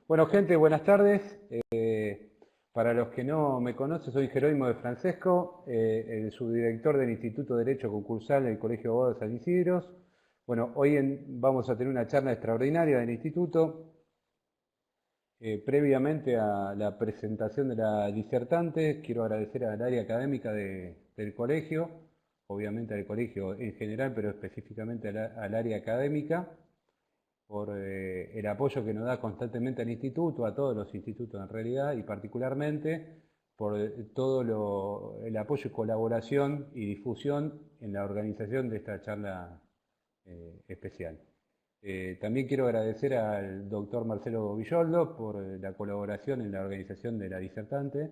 Bueno, gente, buenas tardes. Para los que no me conocen, soy Jerónimo de Francesco, el subdirector del Instituto de Derecho Concursal del Colegio de Abogados de San Isidro. Bueno, vamos a tener una charla extraordinaria del Instituto. Previamente a la presentación de la disertante, quiero agradecer al área académica del colegio, obviamente al colegio en general, pero específicamente al área académica, por el apoyo que nos da constantemente al instituto, a todos los institutos en realidad, y particularmente por todo el apoyo y colaboración y difusión en la organización de esta charla especial. También quiero agradecer al doctor Marcelo Villoldo por la colaboración en la organización de la disertante.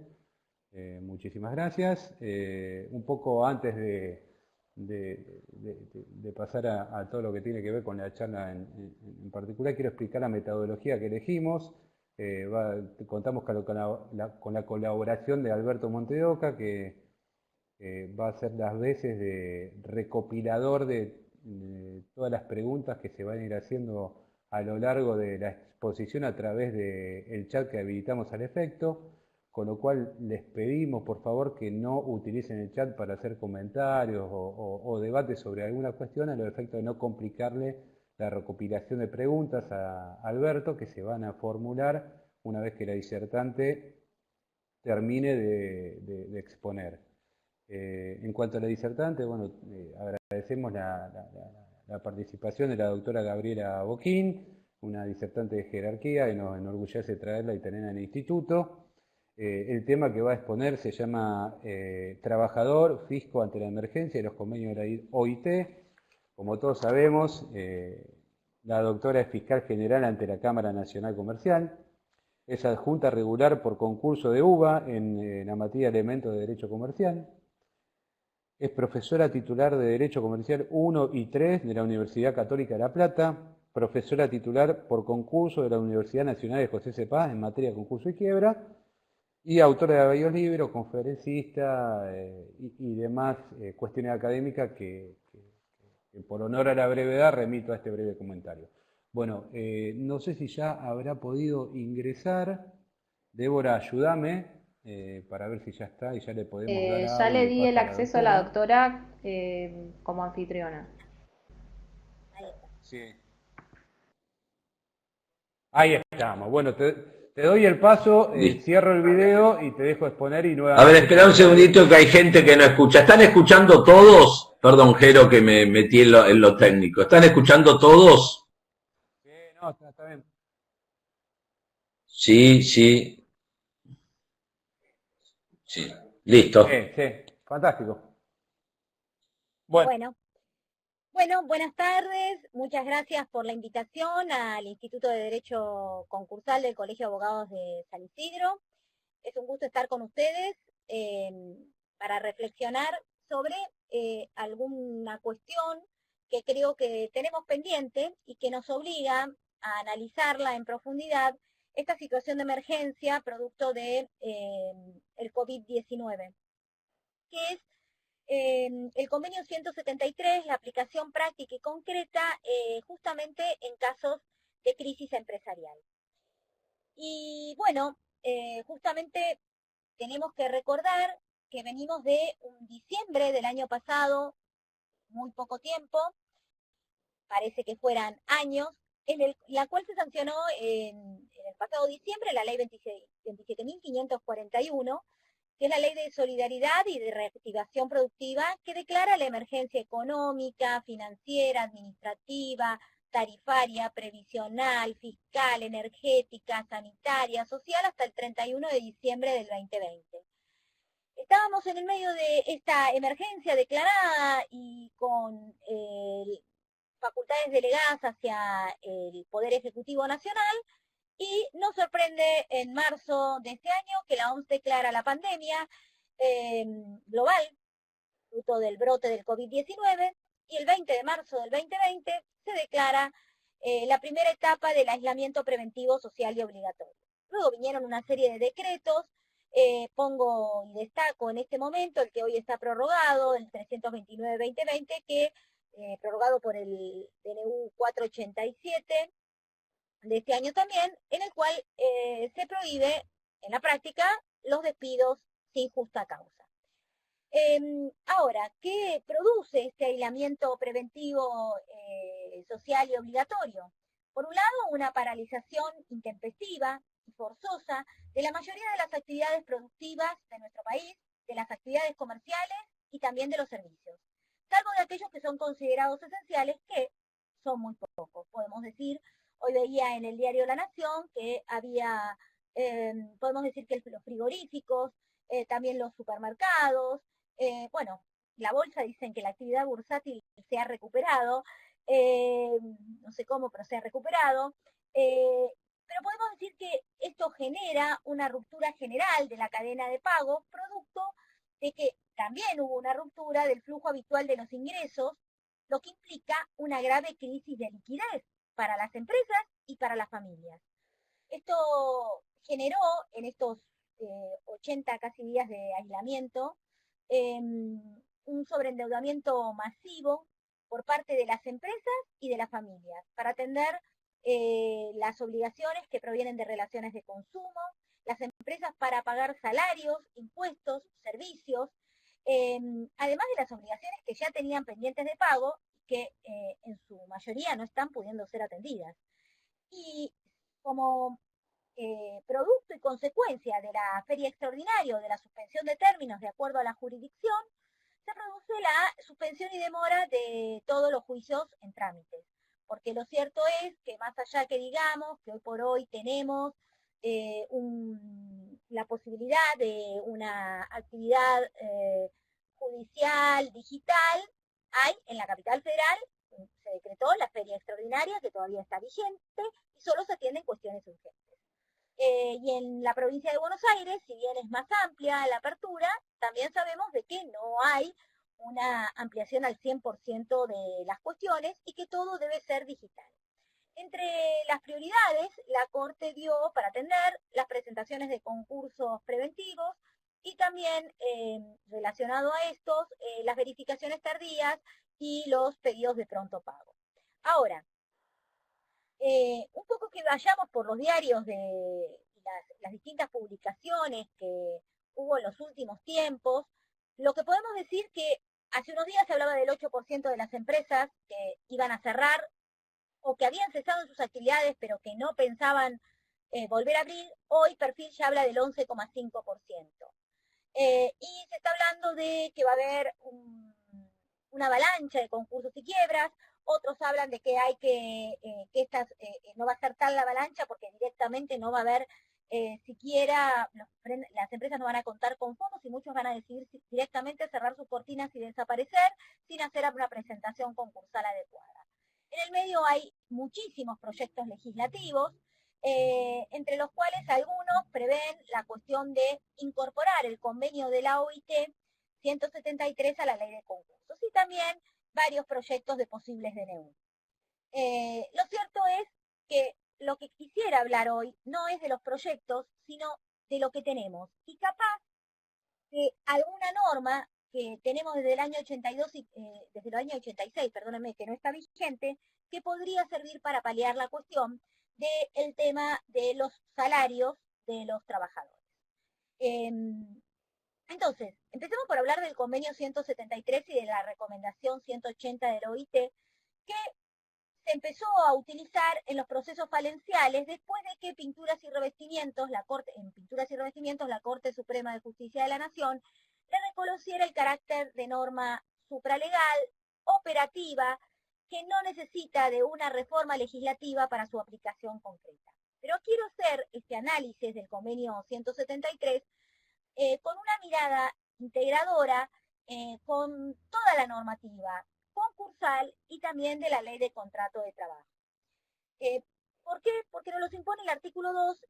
Muchísimas gracias. Un poco antes de pasar a todo lo que tiene que ver con la charla en particular, quiero explicar la metodología que elegimos. Contamos con la colaboración de Alberto Montedoca, que va a ser las veces de recopilador de todas las preguntas que se van a ir haciendo a lo largo de la exposición a través del chat que habilitamos al efecto, con lo cual les pedimos por favor que no utilicen el chat para hacer comentarios o debates sobre alguna cuestión, a los efectos de no complicarle la recopilación de preguntas a Alberto, que se van a formular una vez que la disertante termine de exponer. En cuanto a la disertante, bueno, agradecemos la participación de la doctora Gabriela Boquín, una disertante de jerarquía, y nos enorgullece traerla y tenerla en el instituto. El tema que va a exponer se llama Trabajador, Fisco ante la emergencia y los convenios de la OIT. Como todos sabemos, la doctora es fiscal general ante la Cámara Nacional Comercial. Es adjunta regular por concurso de UBA en la materia de elementos de derecho comercial. Es profesora titular de Derecho Comercial 1 y 3 de la Universidad Católica de La Plata, profesora titular por concurso de la Universidad Nacional de José C. Paz en materia de concurso y quiebra, y autora de varios libros, conferencista y demás cuestiones académicas que por honor a la brevedad remito a este breve comentario. Bueno, no sé si ya habrá podido ingresar. Débora, ayúdame para ver si ya está y ya le podemos dar Ya le audio y di el paso a la acceso a la doctora. doctora como anfitriona. Sí. Ahí estamos. Bueno, te doy el paso, Listo. cierro el video y te dejo exponer y A ver, nuevamente te espera un doy la segundito que bienvenida. hay gente que no escucha. ¿Están escuchando todos? Perdón, Jero, que me metí en lo técnico. ¿Están escuchando todos? Sí, no, está bien. Sí, sí, sí. Listo. Sí, sí, fantástico. Bueno, Bueno, bueno, buenas tardes. Muchas gracias por la invitación al Instituto de Derecho Concursal del Colegio de Abogados de San Isidro. Es un gusto estar con ustedes eh, para reflexionar sobre alguna cuestión que creo que tenemos pendiente y que nos obliga a analizarla en profundidad, esta situación de emergencia producto de el COVID-19, que es el convenio 173, la aplicación práctica y concreta justamente en casos de crisis empresarial. Y bueno, justamente tenemos que recordar que venimos de un diciembre del año pasado, muy poco tiempo, parece que fueran años, la cual se sancionó en el pasado diciembre la ley 27.541, que es la ley de solidaridad y de reactivación productiva, que declara la emergencia económica, financiera, administrativa, tarifaria, previsional, fiscal, energética, sanitaria, social, hasta el 31 de diciembre del 2020. Estábamos en el medio de esta emergencia declarada y con facultades delegadas hacia el Poder Ejecutivo Nacional, y nos sorprende en marzo de este año que la OMS declara la pandemia global, fruto del brote del COVID-19, y el 20 de marzo del 2020 se declara la primera etapa del aislamiento preventivo social y obligatorio. Luego vinieron una serie de decretos, pongo y destaco en este momento el que hoy está prorrogado, el 329-2020, que prorrogado por el DNU 487, de este año también, en el cual se prohíbe en la práctica los despidos sin justa causa. Ahora, ¿qué produce este aislamiento preventivo social y obligatorio? Por un lado, una paralización intempestiva y forzosa de la mayoría de las actividades productivas de nuestro país, de las actividades comerciales y también de los servicios, salvo de aquellos que son considerados esenciales, que son muy pocos. Podemos decir, hoy veía en el diario La Nación que había, podemos decir que los frigoríficos, también los supermercados, bueno, la bolsa dicen que la actividad bursátil se ha recuperado, no sé cómo, pero se ha recuperado, pero podemos decir que esto genera una ruptura general de la cadena de pago, producto de que también hubo una ruptura del flujo habitual de los ingresos, lo que implica una grave crisis de liquidez para las empresas y para las familias. Esto generó en estos 80 casi días de aislamiento un sobreendeudamiento masivo por parte de las empresas y de las familias para atender las obligaciones que provienen de relaciones de consumo, las empresas para pagar salarios, impuestos, servicios, además de las obligaciones que ya tenían pendientes de pago y que en su mayoría no están pudiendo ser atendidas. Y como producto y consecuencia de la feria extraordinaria o de la suspensión de términos de acuerdo a la jurisdicción, se produce la suspensión y demora de todos los juicios en trámites. Porque lo cierto es que más allá que digamos que hoy por hoy tenemos la posibilidad de una actividad judicial, digital, hay en la capital federal, se decretó la feria extraordinaria que todavía está vigente y solo se atienden cuestiones urgentes. Y en la provincia de Buenos Aires, si bien es más amplia la apertura, también sabemos de que no hay una ampliación al 100% de las cuestiones y que todo debe ser digital. Entre las prioridades, la Corte dio para atender las presentaciones de concursos preventivos y también, relacionado a estos, las verificaciones tardías y los pedidos de pronto pago. Ahora, un poco que vayamos por los diarios de las distintas publicaciones que hubo en los últimos tiempos, lo que podemos decir que hace unos días se hablaba del 8% de las empresas que iban a cerrar o que habían cesado en sus actividades pero que no pensaban volver a abrir. Hoy Perfil ya habla del 11,5%. Y se está hablando de que va a haber una avalancha de concursos y quiebras. Otros hablan de que hay que estas no va a ser tal la avalancha porque directamente no va a haber siquiera, las empresas no van a contar con fondos y muchos van a decidir directamente cerrar sus cortinas y desaparecer sin hacer una presentación concursal adecuada. En el medio hay muchísimos proyectos legislativos, entre los cuales algunos prevén la cuestión de incorporar el convenio de la OIT 173 a la ley de concursos y también varios proyectos de posibles DNU. Lo cierto es que lo que quisiera hablar hoy no es de los proyectos, sino de lo que tenemos. Y capaz que alguna norma que tenemos desde el año 82 y, desde el año 86, perdónenme, que no está vigente, que podría servir para paliar la cuestión del tema de los salarios de los trabajadores. Entonces, empecemos por hablar del convenio 173 y de la recomendación 180 del OIT, que se empezó a utilizar en los procesos falenciales después de que Pinturas y Revestimientos, la Corte Suprema de Justicia de la Nación, le reconociera el carácter de norma supralegal, operativa, que no necesita de una reforma legislativa para su aplicación concreta. Pero quiero hacer este análisis del convenio 173 con una mirada integradora, con toda la normativa concursal y también de la ley de contrato de trabajo. ¿Por qué? Porque nos los impone el artículo 2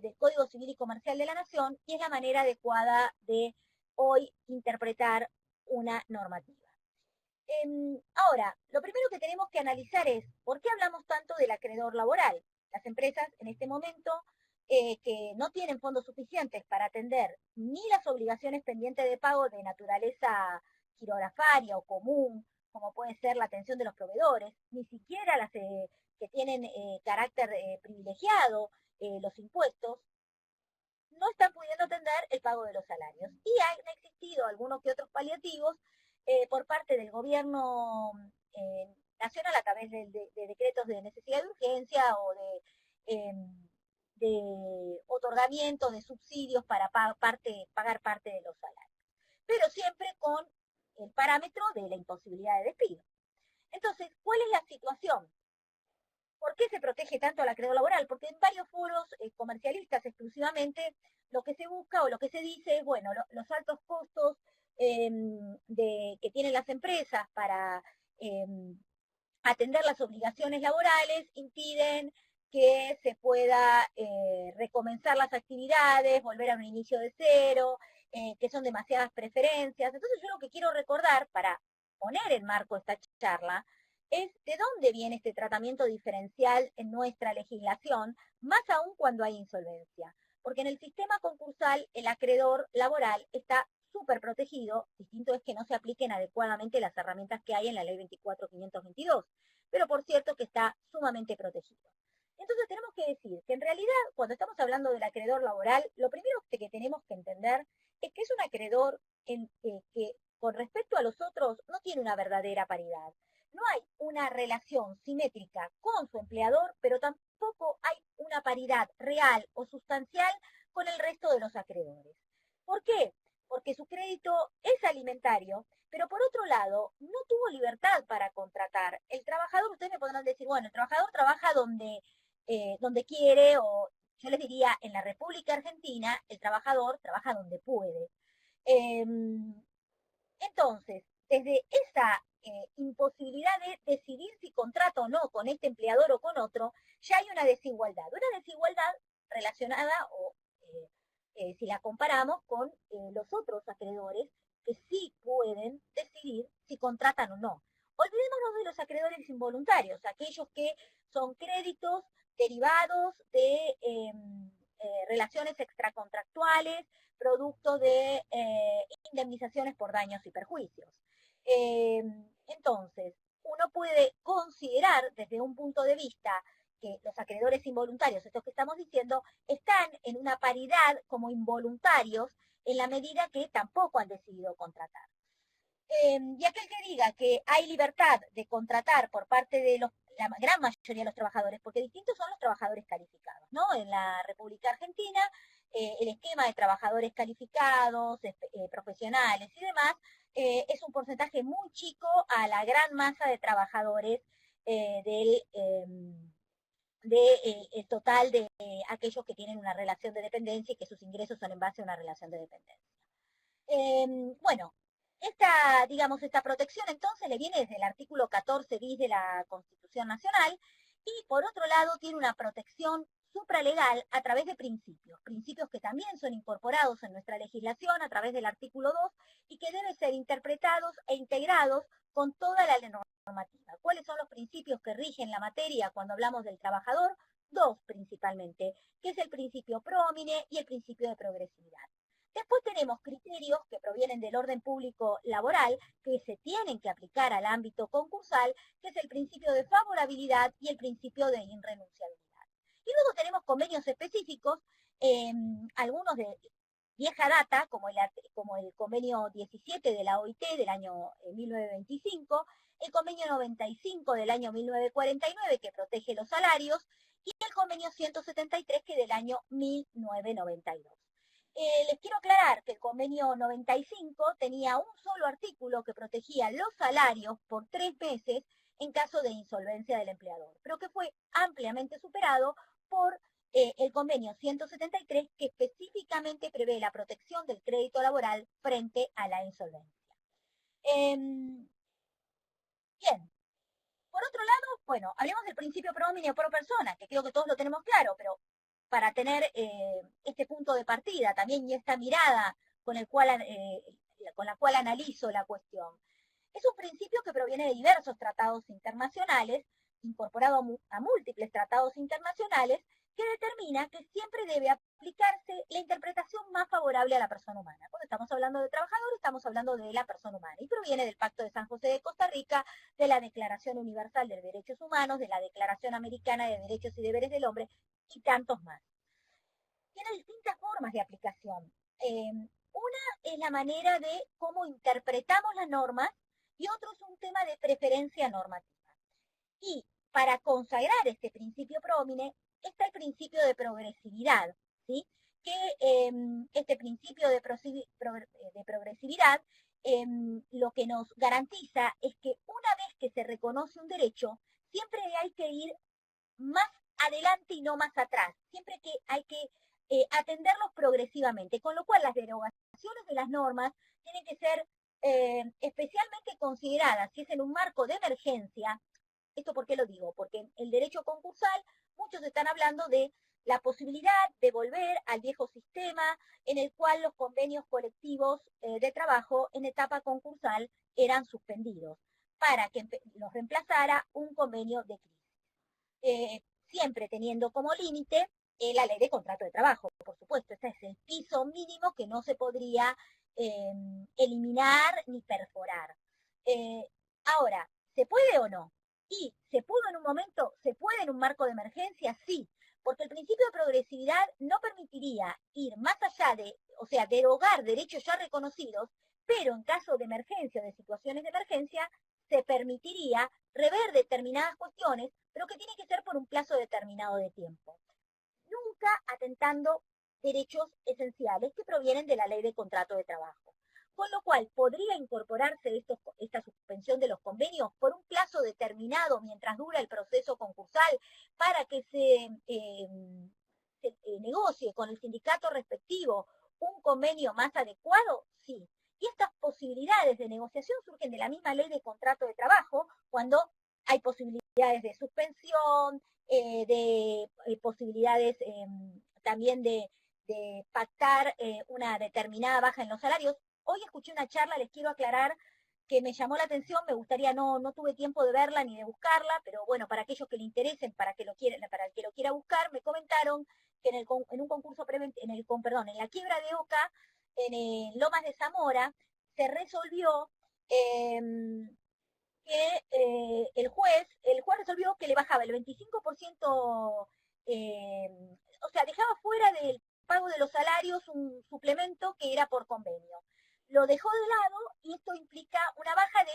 del Código Civil y Comercial de la Nación y es la manera adecuada de hoy interpretar una normativa. Ahora, lo primero que tenemos que analizar es ¿por qué hablamos tanto del acreedor laboral? Las empresas en este momento que no tienen fondos suficientes para atender ni las obligaciones pendientes de pago de naturaleza quirografaria o común, como puede ser la atención de los proveedores, ni siquiera que tienen carácter privilegiado los impuestos, no están pudiendo atender el pago de los salarios. Y han existido algunos que otros paliativos por parte del gobierno nacional a través de decretos de necesidad de urgencia o de otorgamiento de subsidios para pagar parte de los salarios. Pero siempre con el parámetro de la imposibilidad de despido. Entonces, ¿cuál es la situación? ¿Por qué se protege tanto al acreedor laboral? Porque en varios foros comercialistas exclusivamente lo que se busca o lo que se dice es, bueno, los altos costos que tienen las empresas para atender las obligaciones laborales impiden que se pueda recomenzar las actividades, volver a un inicio de cero, que son demasiadas preferencias. Entonces yo lo que quiero recordar para poner en marco esta charla es de dónde viene este tratamiento diferencial en nuestra legislación, más aún cuando hay insolvencia. Porque en el sistema concursal el acreedor laboral está súper protegido, distinto es que no se apliquen adecuadamente las herramientas que hay en la ley 24.522, pero por cierto que está sumamente protegido. Entonces tenemos que decir que en realidad cuando estamos hablando del acreedor laboral, lo primero que tenemos que entender es que es un acreedor que con respecto a los otros no tiene una verdadera paridad. No hay una relación simétrica con su empleador, pero tampoco hay una paridad real o sustancial con el resto de los acreedores. ¿Por qué? Porque su crédito es alimentario, pero por otro lado, no tuvo libertad para contratar. El trabajador, ustedes me podrán decir, bueno, el trabajador trabaja donde quiere, o yo les diría, en la República Argentina, el trabajador trabaja donde puede. Entonces, desde esa imposibilidad de decidir si contrata o no con este empleador o con otro, ya hay una desigualdad relacionada o si la comparamos con los otros acreedores que sí pueden decidir si contratan o no. Olvidémonos de los acreedores involuntarios, aquellos que son créditos derivados de relaciones extracontractuales, producto de indemnizaciones por daños y perjuicios. Entonces, uno puede considerar desde un punto de vista que los acreedores involuntarios, estos que estamos diciendo, están en una paridad como involuntarios en la medida que tampoco han decidido contratar. Y aquel que diga que hay libertad de contratar por parte de la gran mayoría de los trabajadores, porque distintos son los trabajadores calificados, ¿no? En la República Argentina, el esquema de trabajadores calificados, profesionales y demás, es un porcentaje muy chico a la gran masa de trabajadores del total de aquellos que tienen una relación de dependencia y que sus ingresos son en base a una relación de dependencia. Bueno, esta protección entonces le viene desde el artículo 14 bis de la Constitución Nacional y por otro lado tiene una protección supralegal a través de principios que también son incorporados en nuestra legislación a través del artículo 2 y que deben ser interpretados e integrados con toda la normativa. ¿Cuáles son los principios que rigen la materia cuando hablamos del trabajador? Dos principalmente, que es el principio pro homine y el principio de progresividad. Después tenemos criterios que provienen del orden público laboral que se tienen que aplicar al ámbito concursal, que es el principio de favorabilidad y el principio de irrenunciabilidad. Y luego tenemos convenios específicos, algunos de vieja data, como el convenio 17 de la OIT del año 1925, el convenio 95 del año 1949 que protege los salarios y el convenio 173 que es del año 1992. Les quiero aclarar que el convenio 95 tenía un solo artículo que protegía los salarios por 3 meses en caso de insolvencia del empleador, pero que fue ampliamente superado por el convenio 173 que específicamente prevé la protección del crédito laboral frente a la insolvencia. Bien, por otro lado, bueno, hablemos del principio pro homine o pro persona, que creo que todos lo tenemos claro, pero para tener este punto de partida también y esta mirada con la cual analizo la cuestión. Es un principio que proviene de diversos tratados internacionales, incorporado a múltiples tratados internacionales, que determina que siempre debe aplicarse la interpretación más favorable a la persona humana. Cuando estamos hablando de trabajador, estamos hablando de la persona humana, y proviene del Pacto de San José de Costa Rica, de la Declaración Universal de Derechos Humanos, de la Declaración Americana de Derechos y Deberes del Hombre, y tantos más. Tiene distintas formas de aplicación. Una es la manera de cómo interpretamos las normas, y otro es un tema de preferencia normativa. Y para consagrar este principio prómine está el principio de progresividad, ¿sí? Que este principio de progresividad lo que nos garantiza es que una vez que se reconoce un derecho, siempre hay que ir más adelante y no más atrás, siempre que hay que atenderlos progresivamente, con lo cual las derogaciones de las normas tienen que ser especialmente consideradas si es en un marco de emergencia. ¿Esto por qué lo digo? Porque en el derecho concursal muchos están hablando de la posibilidad de volver al viejo sistema en el cual los convenios colectivos de trabajo en etapa concursal eran suspendidos, para que los reemplazara un convenio de crisis. Siempre teniendo como límite la ley de contrato de trabajo, por supuesto. Este es el piso mínimo que no se podría eliminar ni perforar. Ahora, ¿se puede o no? ¿Y se pudo en un momento, se puede en un marco de emergencia? Sí, porque el principio de progresividad no permitiría ir más allá de, o sea, derogar derechos ya reconocidos, pero en caso de emergencia o de situaciones de emergencia, se permitiría rever determinadas cuestiones, pero que tiene que ser por un plazo determinado de tiempo. Nunca atentando derechos esenciales que provienen de la ley de contrato de trabajo. Con lo cual, podría incorporarse esta suspensión de los convenios por un plazo determinado mientras dura el proceso concursal para que se negocie con el sindicato respectivo un convenio más adecuado. Sí. Y estas posibilidades de negociación surgen de la misma ley de contrato de trabajo, cuando hay posibilidades de suspensión, de posibilidades también de pactar una determinada baja en los salarios. Hoy escuché una charla, les quiero aclarar, que me llamó la atención, me gustaría, no tuve tiempo de verla ni de buscarla, pero bueno, para aquellos que le interesen, para el que lo quiera buscar, me comentaron que en un concurso en la quiebra de Oca, en Lomas de Zamora, se resolvió que el juez resolvió que le bajaba el 25%, o sea, dejaba fuera del pago de los salarios un suplemento que era por convenio. Lo dejó de lado y esto implica una baja de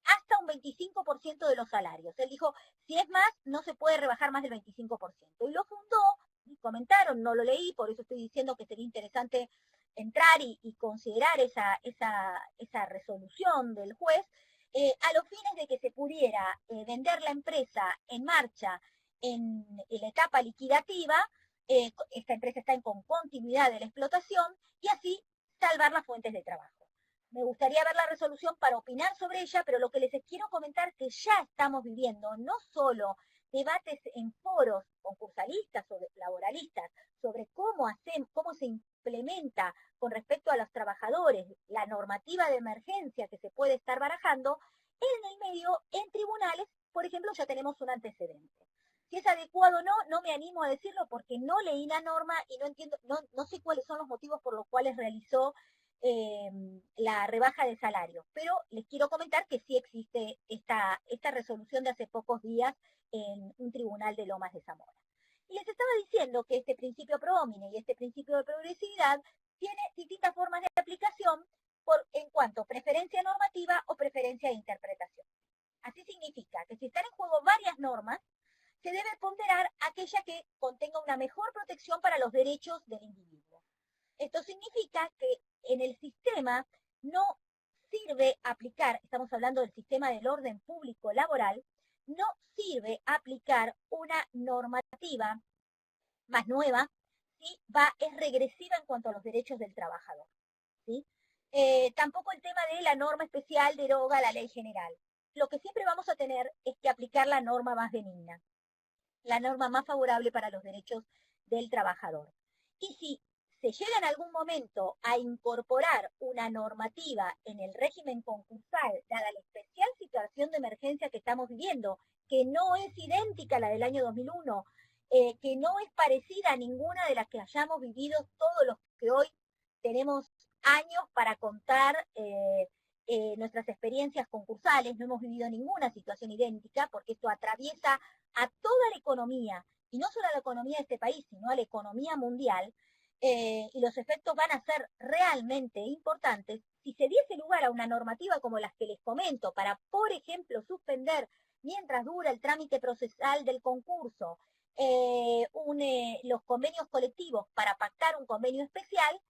hasta un 25% de los salarios. Él dijo, si es más, no se puede rebajar más del 25%. Y lo fundó, y comentaron, no lo leí, por eso estoy diciendo que sería interesante entrar y considerar esa resolución del juez, a los fines de que se pudiera vender la empresa en marcha en la etapa liquidativa. Esta empresa está con continuidad de la explotación, y así salvar las fuentes de trabajo. Me gustaría ver la resolución para opinar sobre ella, pero lo que les quiero comentar es que ya estamos viviendo no solo debates en foros concursalistas o laboralistas sobre cómo se implementa con respecto a los trabajadores la normativa de emergencia que se puede estar barajando. En el medio, en tribunales, por ejemplo, ya tenemos un antecedente. Si es adecuado o no, no me animo a decirlo porque no leí la norma y no entiendo, no sé cuáles son los motivos por los cuales realizó la rebaja de salarios, pero les quiero comentar que sí existe esta resolución de hace pocos días en un tribunal de Lomas de Zamora. Y les estaba diciendo que este principio pro homine y este principio de progresividad tiene distintas formas de aplicación en cuanto a preferencia normativa o preferencia de interpretación. Así significa que si están en juego varias normas, se debe ponderar aquella que contenga una mejor protección para los derechos del individuo. Esto significa que en el sistema no sirve aplicar, estamos hablando del sistema del orden público laboral, no sirve aplicar una normativa más nueva si es regresiva en cuanto a los derechos del trabajador, ¿sí? Tampoco el tema de la norma especial deroga la ley general. Lo que siempre vamos a tener es que aplicar la norma más benigna, la norma más favorable para los derechos del trabajador. Y si se llega en algún momento a incorporar una normativa en el régimen concursal, dada la especial situación de emergencia que estamos viviendo, que no es idéntica a la del año 2001, que no es parecida a ninguna de las que hayamos vivido todos los que hoy tenemos años para contar nuestras experiencias concursales. No hemos vivido ninguna situación idéntica porque esto atraviesa a toda la economía, y no solo a la economía de este país, sino a la economía mundial, y los efectos van a ser realmente importantes si se diese lugar a una normativa como las que les comento para, por ejemplo, suspender mientras dura el trámite procesal del concurso los convenios colectivos para pactar un convenio especial.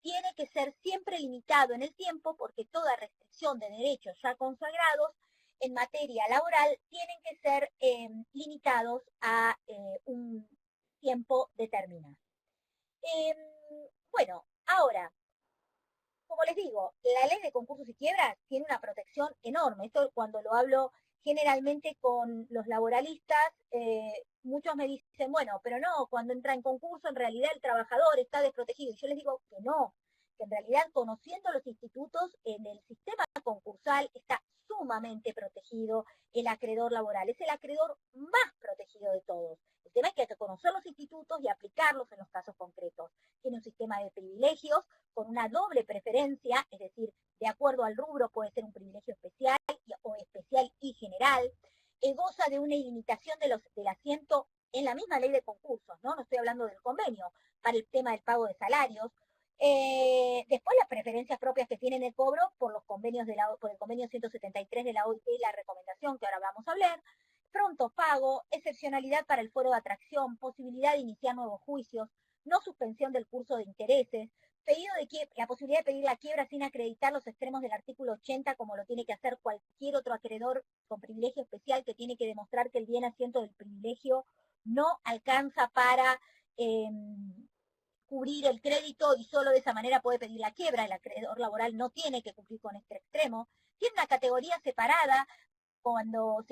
Tiene que ser siempre limitado en el tiempo, porque toda restricción de derechos ya consagrados en materia laboral tienen que ser limitados a un tiempo determinado. Bueno, ahora, como les digo, la ley de concursos y quiebras tiene una protección enorme. Esto cuando lo hablo generalmente con los laboralistas, muchos me dicen, bueno, pero no, cuando entra en concurso en realidad el trabajador está desprotegido. Y yo les digo que no, que en realidad conociendo los institutos, en el sistema concursal está sumamente protegido el acreedor laboral. Es el acreedor más protegido de todos. El tema es que hay que conocer los institutos y aplicarlos en los casos concretos. Tiene un sistema de privilegios con una doble preferencia, es decir, de acuerdo al rubro puede ser un privilegio especial o especial y general. Goza de una ilimitación del asiento en la misma ley de concursos, ¿no? No estoy hablando del convenio, para el tema del pago de salarios. Después las preferencias propias que tienen el cobro por los convenios por el convenio 173 de la OIT y la recomendación que ahora vamos a hablar, pronto pago, excepcionalidad para el fuero de atracción, posibilidad de iniciar nuevos juicios, no suspensión del curso de intereses, la posibilidad de pedir la quiebra sin acreditar los extremos del artículo 80, como lo tiene que hacer cualquier otro acreedor con privilegio especial, que tiene que demostrar que el bien asiento del privilegio no alcanza para cubrir el crédito y solo de esa manera puede pedir la quiebra. El acreedor laboral no tiene que cumplir con este extremo. Tiene una categoría separada cuando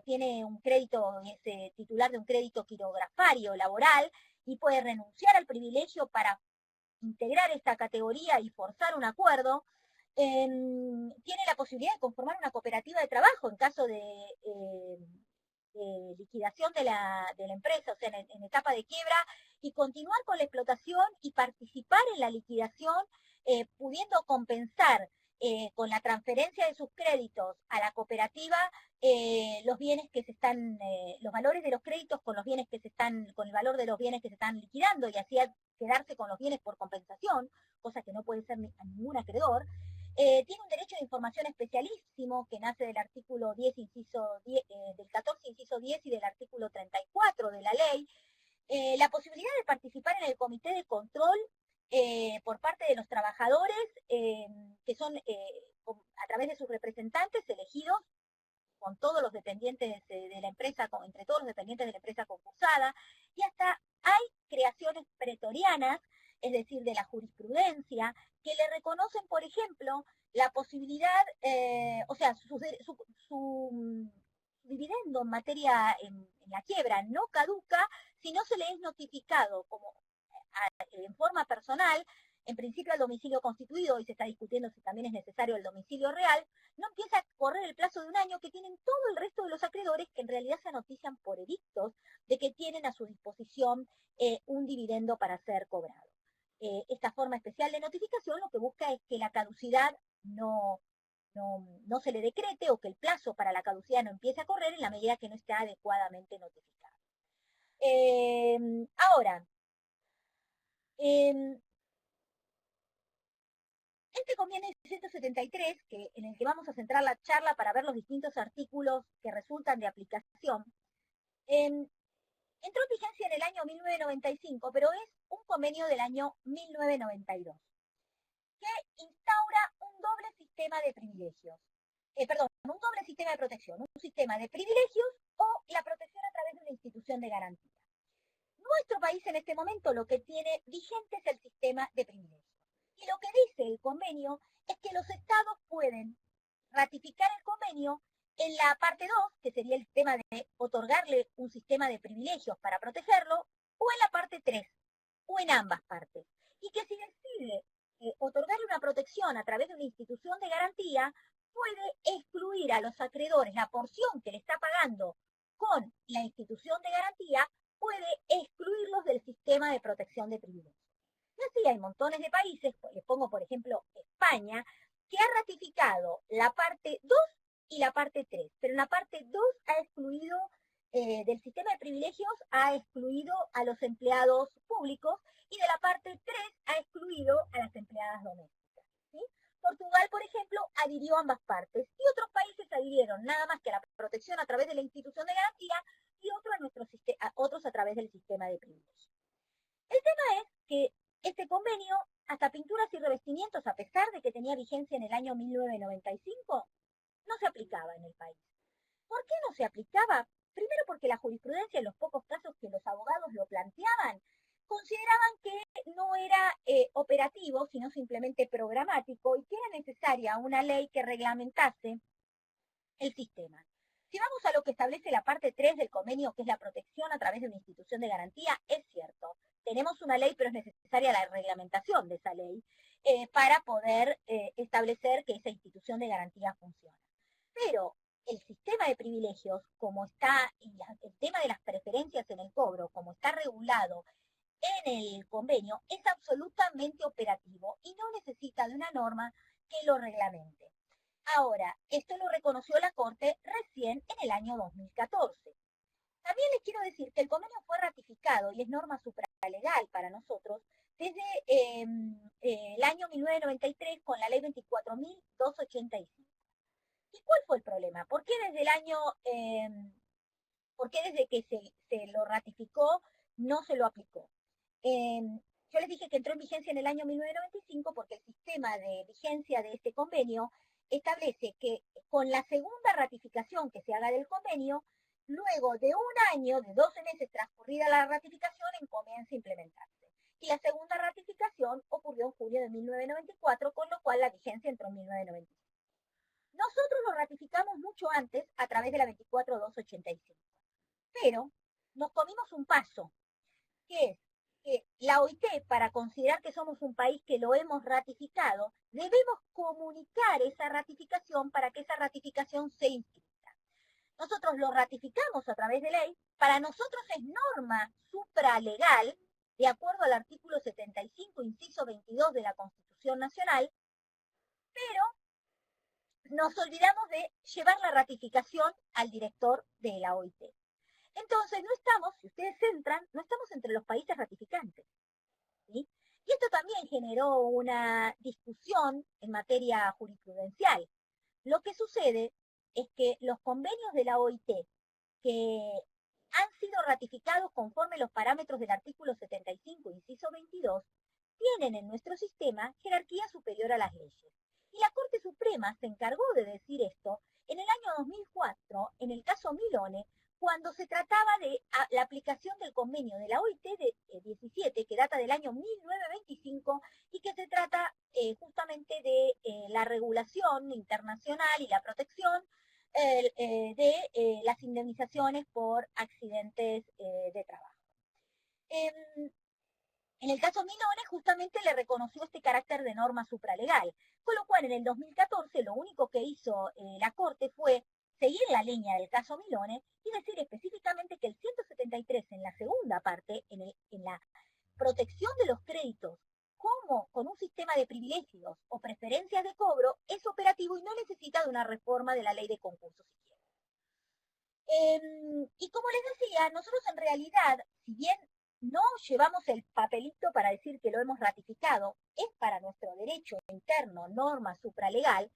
tiene un crédito, es titular de un crédito quirografario laboral, y puede renunciar al privilegio para integrar esta categoría y forzar un acuerdo. Tiene la posibilidad de conformar una cooperativa de trabajo en caso de liquidación de la empresa, o sea, en etapa de quiebra, y continuar con la explotación y participar en la liquidación, pudiendo compensar con la transferencia de sus créditos a la cooperativa los bienes que se están, los valores de los créditos con el valor de los bienes que se están liquidando, y así quedarse con los bienes por compensación, cosa que no puede ser a ningún acreedor. Tiene un derecho de información especialísimo que nace del artículo 10, del 14, inciso 10 y del artículo 34 de la ley. La posibilidad de participar en el comité de control por parte de los trabajadores, que son a través de sus representantes elegidos con todos los dependientes de la empresa, entre todos los dependientes de la empresa concursada, y hasta hay creaciones pretorianas, es decir, de la jurisprudencia, que le reconocen, por ejemplo, la posibilidad, o sea, su dividendo en materia en la quiebra no caduca si no se le es notificado en forma personal, en principio al domicilio constituido, y se está discutiendo si también es necesario el domicilio real. No empieza a correr el plazo de un año que tienen todo el resto de los acreedores, que en realidad se notician por edictos de que tienen a su disposición un dividendo para ser cobrado. Esta forma especial de notificación lo que busca es que la caducidad no se le decrete, o que el plazo para la caducidad no empiece a correr en la medida que no esté adecuadamente notificado. Ahora, este convenio 173, en el que vamos a centrar la charla para ver los distintos artículos que resultan de aplicación, entró en vigencia en el año 1995, pero es un convenio del año 1992, que instaura un doble sistema de privilegios. Un doble sistema de protección, un sistema de privilegios o la protección a través de una institución de garantía. Nuestro país en este momento lo que tiene vigente es el sistema de privilegios. Y lo que dice el convenio es que los estados pueden ratificar el convenio en la parte 2, que sería el tema de otorgarle un sistema de privilegios para protegerlo, o en la parte 3, o en ambas partes. Y que si decide otorgarle una protección a través de una institución de garantía, puede excluir a los acreedores la porción que le está pagando con la institución de garantía puede excluirlos del sistema de protección de privilegios. Y así hay montones de países, les pongo por ejemplo España, que ha ratificado la parte 2 y la parte 3, pero en la parte 2 ha excluido del sistema de privilegios, ha excluido a los empleados públicos y de la parte 3 ha excluido a las empleadas domésticas. ¿Sí? Portugal, por ejemplo, adhirió a ambas partes y otros países adhirieron nada más que a la protección a través de la institución de garantía y otros a través del sistema de privilegios. El tema es que este convenio, hasta pinturas y revestimientos, a pesar de que tenía vigencia en el año 1995, no se aplicaba en el país. ¿Por qué no se aplicaba? Primero porque la jurisprudencia, en los pocos casos que los abogados lo planteaban, consideraban que no era operativo, sino simplemente programático, y que era necesaria una ley que reglamentase el sistema. Si vamos a lo que establece la parte 3 del convenio, que es la protección a través de una institución de garantía, es cierto, tenemos una ley, pero es necesaria la reglamentación de esa ley para poder establecer que esa institución de garantía funciona. Pero el sistema de privilegios, como está, y el tema de las preferencias en el cobro, como está regulado en el convenio, es absolutamente operativo y no necesita de una norma que lo reglamente. Ahora, esto lo reconoció la Corte recién en el año 2014. También les quiero decir que el convenio fue ratificado y es norma supralegal para nosotros desde el año 1993 con la ley 24.285. ¿Y cuál fue el problema? ¿Por qué desde el año, desde que se lo ratificó no se lo aplicó? Yo les dije que entró en vigencia en el año 1995 porque el sistema de vigencia de este convenio establece que con la segunda ratificación que se haga del convenio, luego de un año, de 12 meses transcurrida la ratificación, comienza a implementarse. Y la segunda ratificación ocurrió en julio de 1994, con lo cual la vigencia entró en 1995. Nosotros lo ratificamos mucho antes a través de la 24.285. Pero nos comimos un paso, que es que la OIT, para considerar que somos un país que lo hemos ratificado, debemos comunicar esa ratificación para que esa ratificación se inscrita. Nosotros lo ratificamos a través de ley, para nosotros es norma supralegal, de acuerdo al artículo 75, inciso 22 de la Constitución Nacional, pero nos olvidamos de llevar la ratificación al director de la OIT. Entonces, no estamos, si ustedes entran, no estamos entre los países ratificantes, ¿sí? Y esto también generó una discusión en materia jurisprudencial. Lo que sucede es que los convenios de la OIT que han sido ratificados conforme los parámetros del artículo 75, inciso 22, tienen en nuestro sistema jerarquía superior a las leyes. Y la Corte Suprema se encargó de decir esto en el año 2004, en el caso Milone, cuando se trataba de la aplicación del convenio de la OIT de 17, que data del año 1925, y que se trata justamente de la regulación internacional y la protección de las indemnizaciones por accidentes de trabajo. En el caso Milone justamente le reconoció este carácter de norma supralegal, con lo cual en el 2014 lo único que hizo la Corte fue seguir la línea del caso Milone y decir específicamente que el 173 en la segunda parte, en la protección de los créditos, como con un sistema de privilegios o preferencias de cobro, es operativo y no necesita de una reforma de la ley de concursos siquiera. Y como les decía, nosotros en realidad, si bien no llevamos el papelito para decir que lo hemos ratificado, es para nuestro derecho interno, norma supralegal,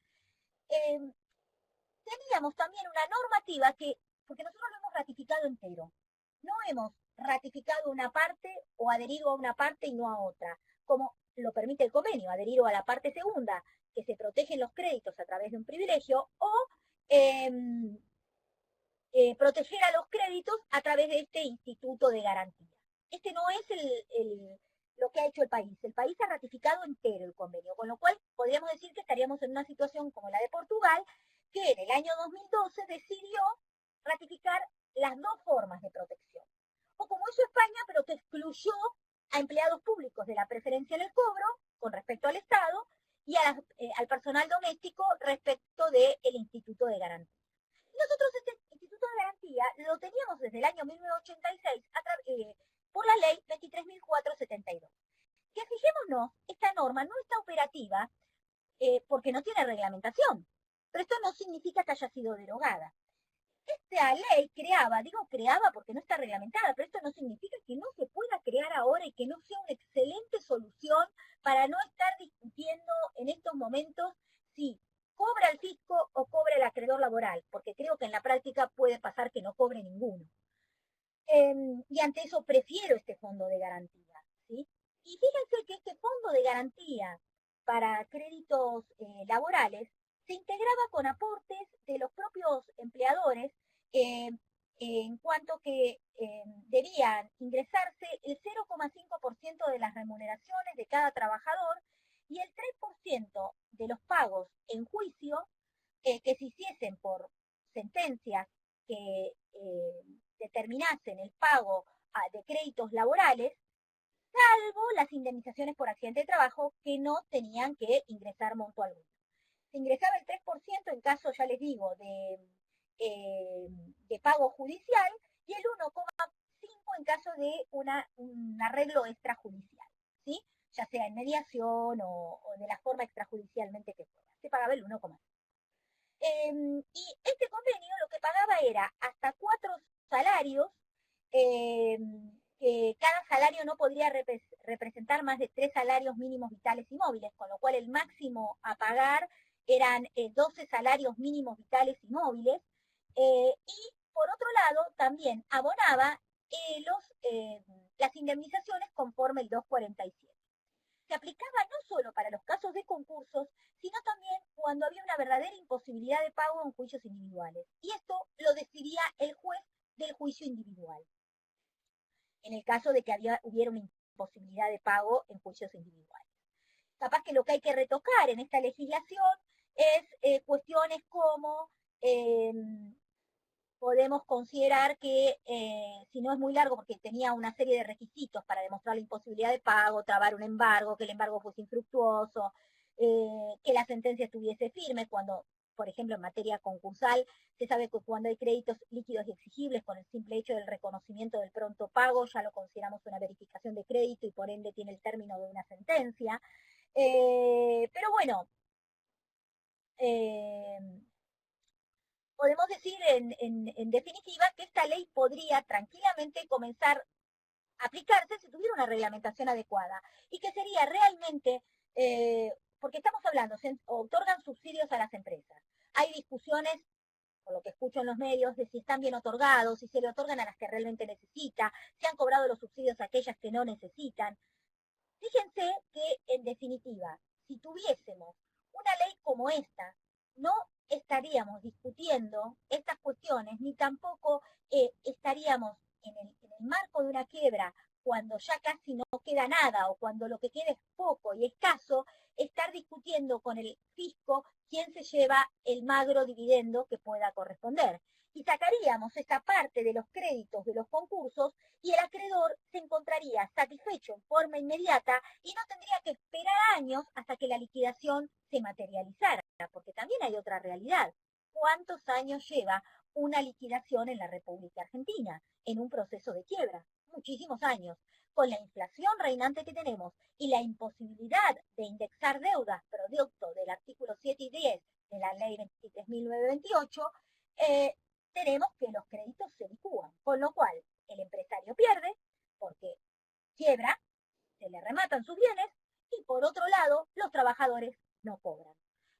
teníamos también una normativa que, porque nosotros lo hemos ratificado entero, no hemos ratificado una parte o adherido a una parte y no a otra, como lo permite el convenio, adherido a la parte segunda, que se protegen los créditos a través de un privilegio, o proteger a los créditos a través de este instituto de garantía. Este no es lo que ha hecho el país. El país ha ratificado entero el convenio, con lo cual podríamos decir que estaríamos en una situación como la de Portugal, que en el año 2012 decidió ratificar las dos formas de protección. O como hizo España, pero que excluyó a empleados públicos de la preferencia en el cobro con respecto al Estado y al personal doméstico respecto del Instituto de Garantía. Nosotros este Instituto de Garantía garantía lo teníamos desde el año 1986 por la ley 23.472. Que fijémonos, esta norma no está operativa porque no tiene reglamentación, pero esto no significa que haya sido derogada. Esta ley creaba porque no está reglamentada, pero esto no significa que no se pueda crear ahora y que no sea una excelente solución para no estar discutiendo en estos momentos si cobra el fisco o cobra el acreedor laboral, porque creo que en la práctica puede pasar que no cobre ninguno. Y ante eso prefiero este fondo de garantía, ¿sí? Y fíjense que este fondo de garantía para créditos laborales se integraba con aportes de los propios empleadores en cuanto que debían ingresarse el 0,5% de las remuneraciones de cada trabajador y el 3% de los pagos en juicio que se hiciesen por sentencias que determinasen el pago de créditos laborales, salvo las indemnizaciones por accidente de trabajo que no tenían que ingresar monto alguno. Se ingresaba el 3% en caso, ya les digo, de pago judicial y el 1,5% en caso de un arreglo extrajudicial, ¿sí? Ya sea en mediación o de la forma extrajudicialmente que fuera. Se pagaba el 1,5%. Y este convenio lo que pagaba era hasta 4 salarios, que cada salario no podría representar más de 3 salarios mínimos vitales y móviles, con lo cual el máximo a pagar eran 12 salarios mínimos vitales y móviles, y por otro lado también abonaba las indemnizaciones conforme el 247. Se aplicaba no solo para los casos de concursos, sino también cuando había una verdadera imposibilidad de pago en juicios individuales. Y esto lo decidía el juez del juicio individual, en el caso de que hubiera una imposibilidad de pago en juicios individuales. Capaz que lo que hay que retocar en esta legislación es cuestiones como podemos considerar que, si no es muy largo, porque tenía una serie de requisitos para demostrar la imposibilidad de pago, trabar un embargo, que el embargo fuese infructuoso, que la sentencia estuviese firme, cuando, por ejemplo, en materia concursal, se sabe que cuando hay créditos líquidos y exigibles, con el simple hecho del reconocimiento del pronto pago, ya lo consideramos una verificación de crédito y por ende tiene el término de una sentencia. Pero bueno, podemos decir en definitiva que esta ley podría tranquilamente comenzar a aplicarse si tuviera una reglamentación adecuada y que sería realmente, porque estamos hablando, se otorgan subsidios a las empresas. Hay discusiones, por lo que escucho en los medios, de si están bien otorgados, si se le otorgan a las que realmente necesitan, si han cobrado los subsidios a aquellas que no necesitan. Fíjense que, en definitiva, si tuviésemos una ley como esta, no estaríamos discutiendo estas cuestiones, ni tampoco estaríamos en el marco de una quiebra, cuando ya casi no queda nada o cuando lo que queda es poco y escaso, estar discutiendo con el fisco quién se lleva el magro dividendo que pueda corresponder. Y sacaríamos esta parte de los créditos de los concursos y el acreedor se encontraría satisfecho en forma inmediata y no tendría que esperar años hasta que la liquidación se materializara, porque también hay otra realidad. ¿Cuántos años lleva una liquidación en la República Argentina en un proceso de quiebra? Muchísimos años. Con la inflación reinante que tenemos y la imposibilidad de indexar deudas producto del artículo 7 y 10 de la ley 23.928, tenemos que los créditos se licúan, con lo cual el empresario pierde porque quiebra, se le rematan sus bienes y por otro lado los trabajadores no cobran.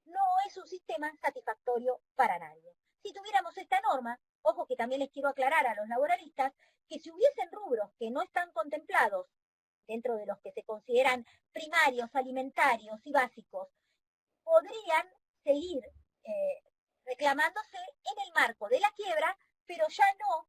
No es un sistema satisfactorio para nadie. Si tuviéramos esta norma, ojo que también les quiero aclarar a los laboralistas que si hubiesen rubros que no están contemplados dentro de los que se consideran primarios, alimentarios y básicos, podrían seguir reclamándose en el marco de la quiebra, pero ya no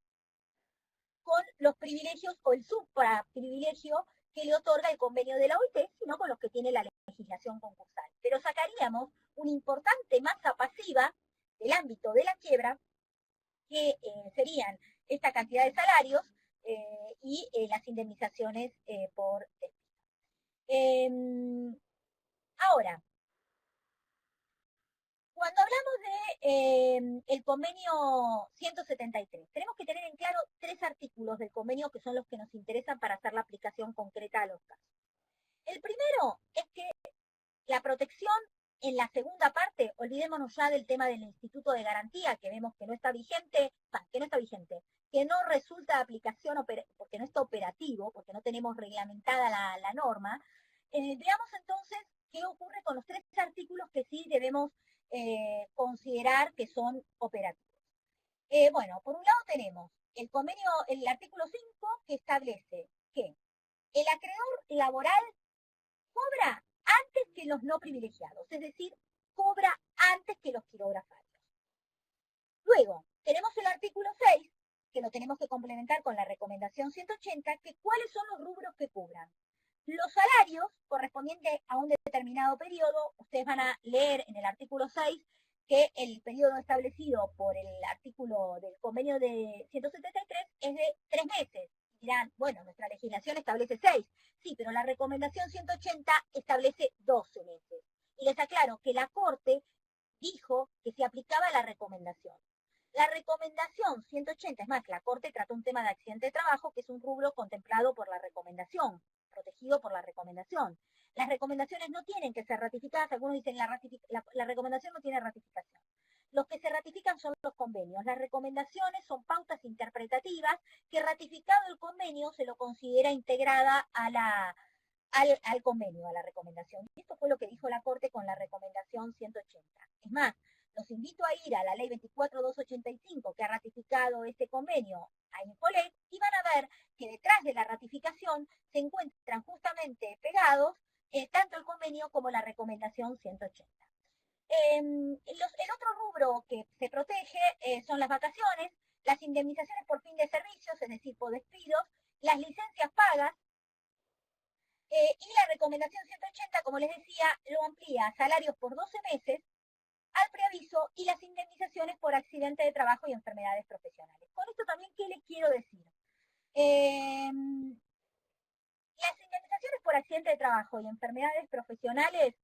con los privilegios o el supraprivilegio que le otorga el convenio de la OIT, sino con los que tiene la legislación concursal. Pero sacaríamos una importante masa pasiva del ámbito de la quiebra, que serían esta cantidad de salarios y las indemnizaciones por despido. Ahora, cuando hablamos el convenio 173. Tenemos que tener en claro 3 artículos del convenio que son los que nos interesan para hacer la aplicación concreta a los casos. El primero es que la protección en la segunda parte, olvidémonos ya del tema del instituto de garantía, que vemos que no está vigente, que no resulta de aplicación porque no está operativo, porque no tenemos reglamentada la norma. Veamos entonces qué ocurre con los 3 artículos que sí debemos considerar que son operativos. Bueno, por un lado tenemos el convenio, el artículo 5, que establece que el acreedor laboral cobra antes que los no privilegiados, es decir, cobra antes que los quirografarios. Luego, tenemos el artículo 6, que lo tenemos que complementar con la recomendación 180, que cuáles son los rubros que cubran. Los salarios correspondientes a un determinado periodo, ustedes van a leer en el artículo 6 que el periodo establecido por el artículo del convenio de 173 es de 3 meses. Dirán, bueno, nuestra legislación establece 6. Sí, pero la recomendación 180 establece 12 meses. Y les aclaro que la Corte dijo que se aplicaba la recomendación. La recomendación 180, es más, la Corte trató un tema de accidente de trabajo, que es un rubro contemplado por la recomendación, protegido por la recomendación. Las recomendaciones no tienen que ser ratificadas, algunos dicen la recomendación no tiene ratificación. Los que se ratifican son los convenios. Las recomendaciones son pautas interpretativas que ratificado el convenio se lo considera integrada al convenio, a la recomendación. Y esto fue lo que dijo la Corte con la recomendación 180. Es más, los invito a ir a la ley 24.285 que ha ratificado este convenio a Infolet y van a ver que detrás de la ratificación se encuentran justamente pegados tanto el convenio como la recomendación 180. El otro rubro que se protege son las vacaciones, las indemnizaciones por fin de servicios, es decir, por despidos, las licencias pagas, y la recomendación 180, como les decía, lo amplía a salarios por 12 meses, al preaviso y las indemnizaciones por accidente de trabajo y enfermedades profesionales. Con esto también, ¿qué les quiero decir? Las indemnizaciones por accidente de trabajo y enfermedades profesionales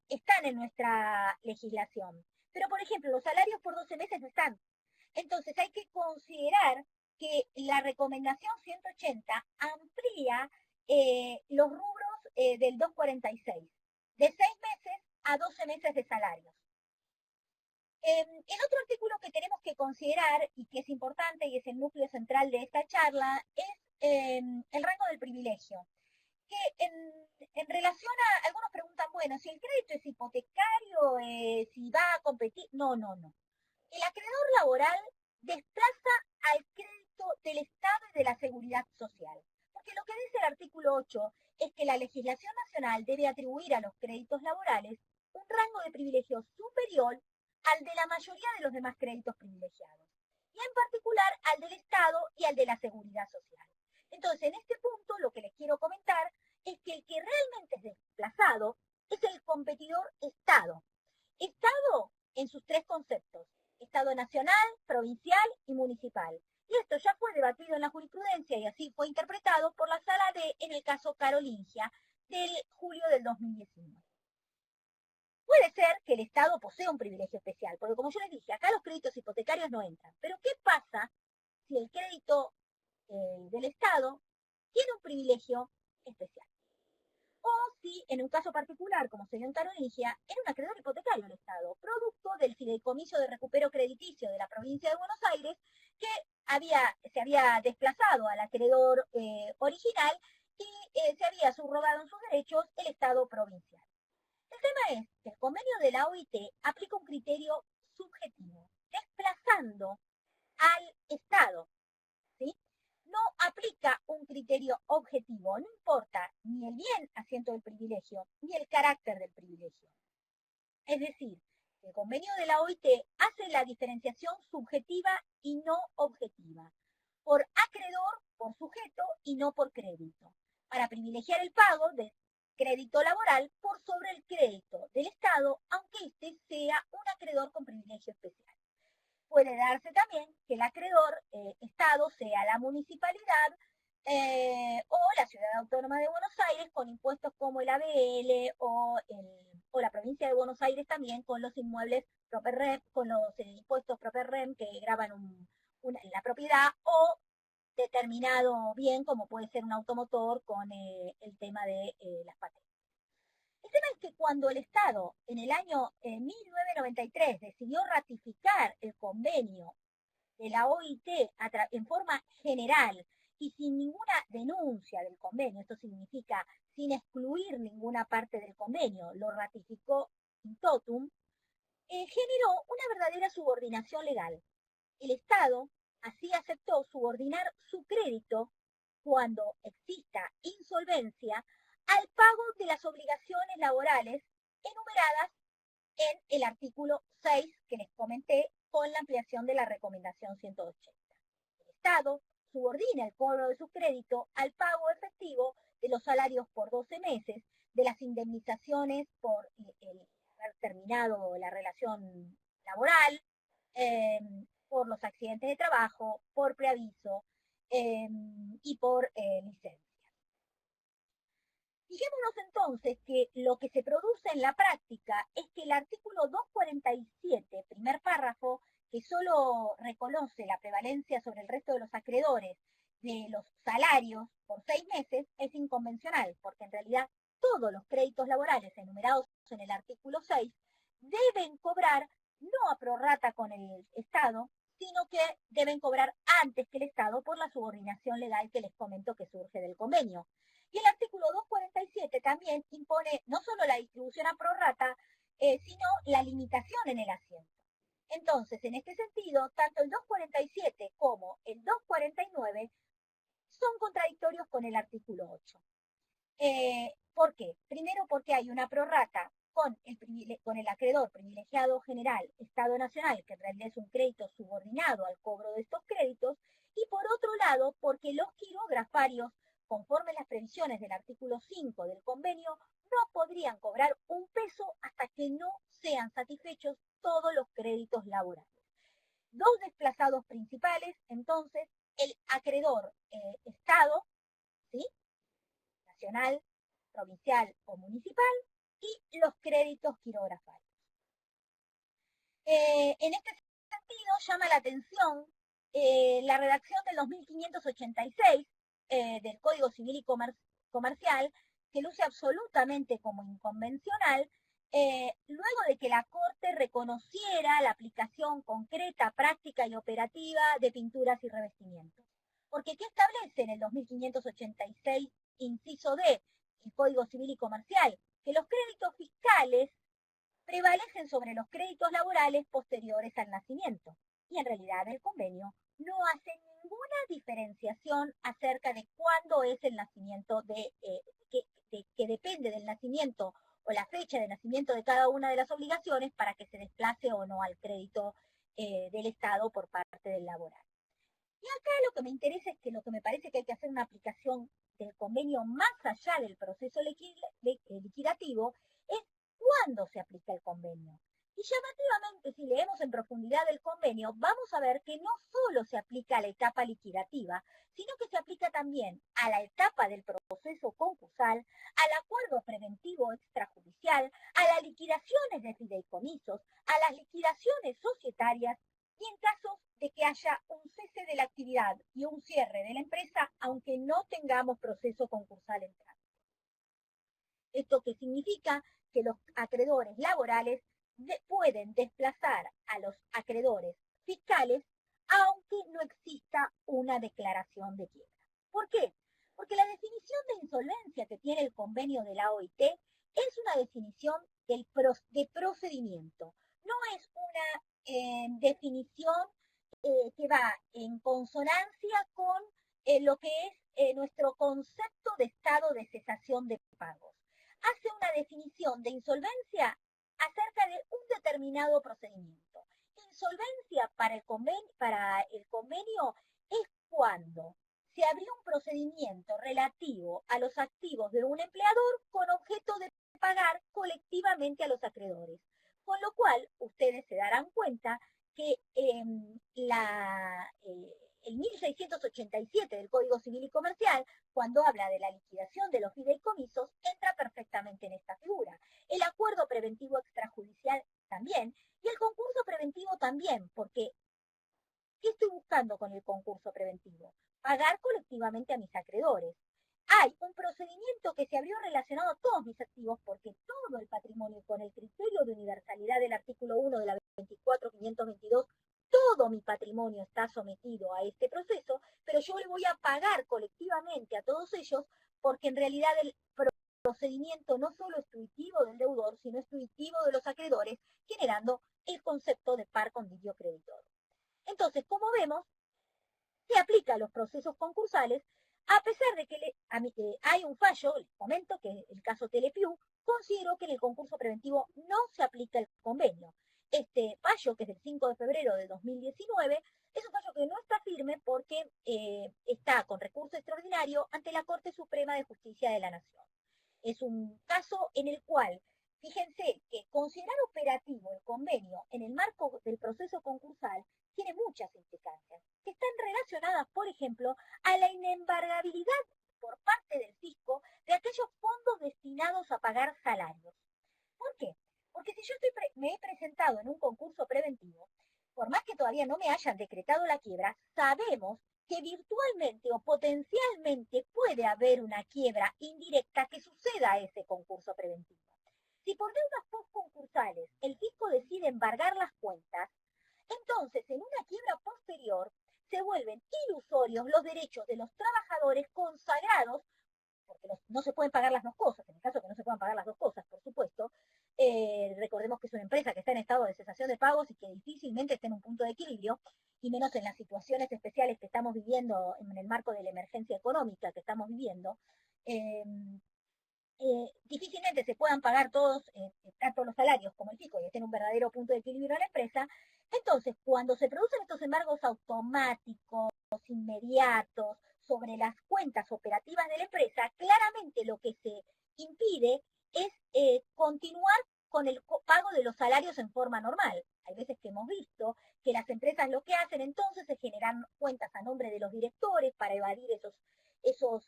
están en nuestra legislación. Pero, por ejemplo, los salarios por 12 meses no están. Entonces, hay que considerar que la recomendación 180 amplía los rubros del 246, de 6 meses a 12 meses de salarios. El otro artículo que tenemos que considerar, y que es importante y es el núcleo central de esta charla, es el rango del privilegio. Que en relación a, algunos preguntan, bueno, si el crédito es hipotecario, si va a competir. No. El acreedor laboral desplaza al crédito del Estado y de la Seguridad Social. Porque lo que dice el artículo 8 es que la legislación nacional debe atribuir a los créditos laborales un rango de privilegio superior al de la mayoría de los demás créditos privilegiados, y en particular al del Estado y al de la Seguridad Social. Entonces, en este punto, lo que les quiero comentar es que el que realmente es desplazado es el competidor Estado. Estado en sus 3 conceptos: Estado nacional, provincial y municipal. Y esto ya fue debatido en la jurisprudencia y así fue interpretado por la Sala D en el caso Carolingia del julio del 2019. Puede ser que el Estado posea un privilegio especial, porque como yo les dije, acá los créditos hipotecarios no entran. Pero ¿qué pasa si el crédito del Estado tiene un privilegio especial? O si, en un caso particular, como se dio en Carolingia, era un acreedor hipotecario el Estado, producto del fideicomiso de recupero crediticio de la provincia de Buenos Aires, que se había desplazado al acreedor original y se había subrogado en sus derechos el Estado provincial. El tema es que el convenio de la OIT aplica un criterio subjetivo, desplazando al Estado, ¿sí? No aplica un criterio objetivo, no importa ni el bien asiento del privilegio, ni el carácter del privilegio. Es decir, el convenio de la OIT hace la diferenciación subjetiva y no objetiva, por acreedor, por sujeto y no por crédito, para privilegiar el pago de crédito laboral por sobre el crédito del Estado, aunque éste sea un acreedor con privilegio especial. Puede darse también que el acreedor Estado sea la municipalidad o la Ciudad Autónoma de Buenos Aires con impuestos como el ABL o o la provincia de Buenos Aires también con los inmuebles ProperRem, con los impuestos ProperRem que graban la propiedad, o determinado bien como puede ser un automotor con el tema de las patentes. El tema es que cuando el Estado en el año 1993 decidió ratificar el convenio de la OIT en forma general y sin ninguna denuncia del convenio, esto significa sin excluir ninguna parte del convenio, lo ratificó in totum, generó una verdadera subordinación legal. El Estado así aceptó subordinar su crédito cuando exista insolvencia al pago de las obligaciones laborales enumeradas en el artículo 6 que les comenté con la ampliación de la recomendación 180. El Estado subordina el cobro de su crédito al pago efectivo de los salarios por 12 meses, de las indemnizaciones por haber terminado la relación laboral, por los accidentes de trabajo, por preaviso y por licencia. Fijémonos entonces que lo que se produce en la práctica es que el artículo 247, primer párrafo, que solo reconoce la prevalencia sobre el resto de los acreedores de los salarios por 6 meses, es inconvencional, porque en realidad todos los créditos laborales enumerados en el artículo 6 deben cobrar no a prorrata con el Estado, sino que deben cobrar antes que el Estado por la subordinación legal que les comento que surge del convenio. Y el artículo 247 también impone no solo la distribución a prorrata, sino la limitación en el asiento. Entonces, en este sentido, tanto el 247 como el 249 son contradictorios con el artículo 8. ¿Por qué? Primero porque hay una prorrata con el acreedor privilegiado general, Estado Nacional, que en realidad es un crédito subordinado al cobro de estos créditos, y por otro lado, porque los quirografarios, conforme las previsiones del artículo 5 del convenio, no podrían cobrar un peso hasta que no sean satisfechos todos los créditos laborales. Dos desplazados principales, entonces, el acreedor Estado, ¿sí?, nacional, provincial o municipal, y los créditos quirografarios. En este sentido, llama la atención la redacción del 2586 del Código Civil y Comercial, que luce absolutamente como inconvencional, luego de que la Corte reconociera la aplicación concreta, práctica y operativa de pinturas y revestimientos. Porque ¿qué establece en el 2586, inciso D, el Código Civil y Comercial? Que los créditos fiscales prevalecen sobre los créditos laborales posteriores al nacimiento. Y en realidad el convenio no hace ninguna diferenciación acerca de cuándo es el nacimiento que depende del nacimiento o la fecha de nacimiento de cada una de las obligaciones para que se desplace o no al crédito del Estado por parte del laboral. Y acá lo que me interesa es que lo que me parece que hay que hacer una aplicación del convenio más allá del proceso liquidativo es cuándo se aplica el convenio. Y llamativamente, si leemos en profundidad el convenio, vamos a ver que no solo se aplica a la etapa liquidativa, sino que se aplica también a la etapa del proceso concursal, al acuerdo preventivo extrajudicial, a las liquidaciones de fideicomisos, a las liquidaciones societarias y en casos de que haya un cese de la actividad y un cierre de la empresa, aunque no tengamos proceso concursal en trámite. ¿Esto qué significa? Que los acreedores laborales pueden desplazar a los acreedores fiscales aunque no exista una declaración de quiebra. ¿Por qué? Porque la definición de insolvencia que tiene el convenio de la OIT es una definición de procedimiento. No es una definición que va en consonancia con lo que es nuestro concepto de estado de cesación de pagos. Hace una definición de insolvencia acerca de un determinado procedimiento. Insolvencia para el convenio es cuando se abrió un procedimiento relativo a los activos de un empleador con objeto de pagar colectivamente a los acreedores. Con lo cual, ustedes se darán cuenta que el 1687 del Código Civil y Comercial, cuando habla de la liquidación de los fideicomisos, entra perfectamente en esta figura. El acuerdo preventivo preventivo extrajudicial también, y el concurso preventivo también, porque ¿qué estoy buscando con el concurso preventivo? Pagar colectivamente a mis acreedores. Hay un procedimiento que se abrió relacionado a todos mis activos porque todo el patrimonio, con el criterio de universalidad del artículo 1 de la 24.522, todo mi patrimonio está sometido a este proceso, pero yo le voy a pagar colectivamente a todos ellos porque en realidad el procedimiento no solo es tuitivo del deudor, sino es tuitivo de los acreedores, generando el concepto de par conditio creditor. Entonces, como vemos, se aplica a los procesos concursales, a pesar de que hay un fallo, les comento que el caso Telepiu, considero que en el concurso preventivo no se aplica el convenio. Este fallo, que es del 5 de febrero de 2019, es un fallo que no está firme porque está con recurso extraordinario ante la Corte Suprema de Justicia de la Nación. Es un caso en el cual, fíjense que considerar operativo el convenio en el marco del proceso concursal tiene muchas implicancias, que están relacionadas, por ejemplo, a la inembargabilidad por parte del fisco de aquellos fondos destinados a pagar salarios. ¿Por qué? Porque si yo me he presentado en un concurso preventivo, por más que todavía no me hayan decretado la quiebra, sabemos que virtualmente o potencialmente puede haber una quiebra indirecta que suceda a ese concurso preventivo. Si por deudas postconcursales el fisco decide embargar las cuentas, entonces en una quiebra posterior se vuelven ilusorios los derechos de los trabajadores consagrados, porque no se pueden pagar las dos cosas, en el caso que no se puedan pagar las dos cosas, por supuesto. Recordemos que es una empresa que está en estado de cesación de pagos y que difícilmente está en un punto de equilibrio, y menos en las situaciones especiales que estamos viviendo en el marco de la emergencia económica que estamos viviendo. Difícilmente se puedan pagar todos, tanto los salarios como el fisco, y estén en un verdadero punto de equilibrio en la empresa. Entonces, cuando se producen estos embargos automáticos, inmediatos, sobre las cuentas operativas de la empresa, claramente lo que se impide es continuar con el pago de los salarios en forma normal. Hay veces que hemos visto que las empresas lo que hacen entonces es generar cuentas a nombre de los directores para evadir esos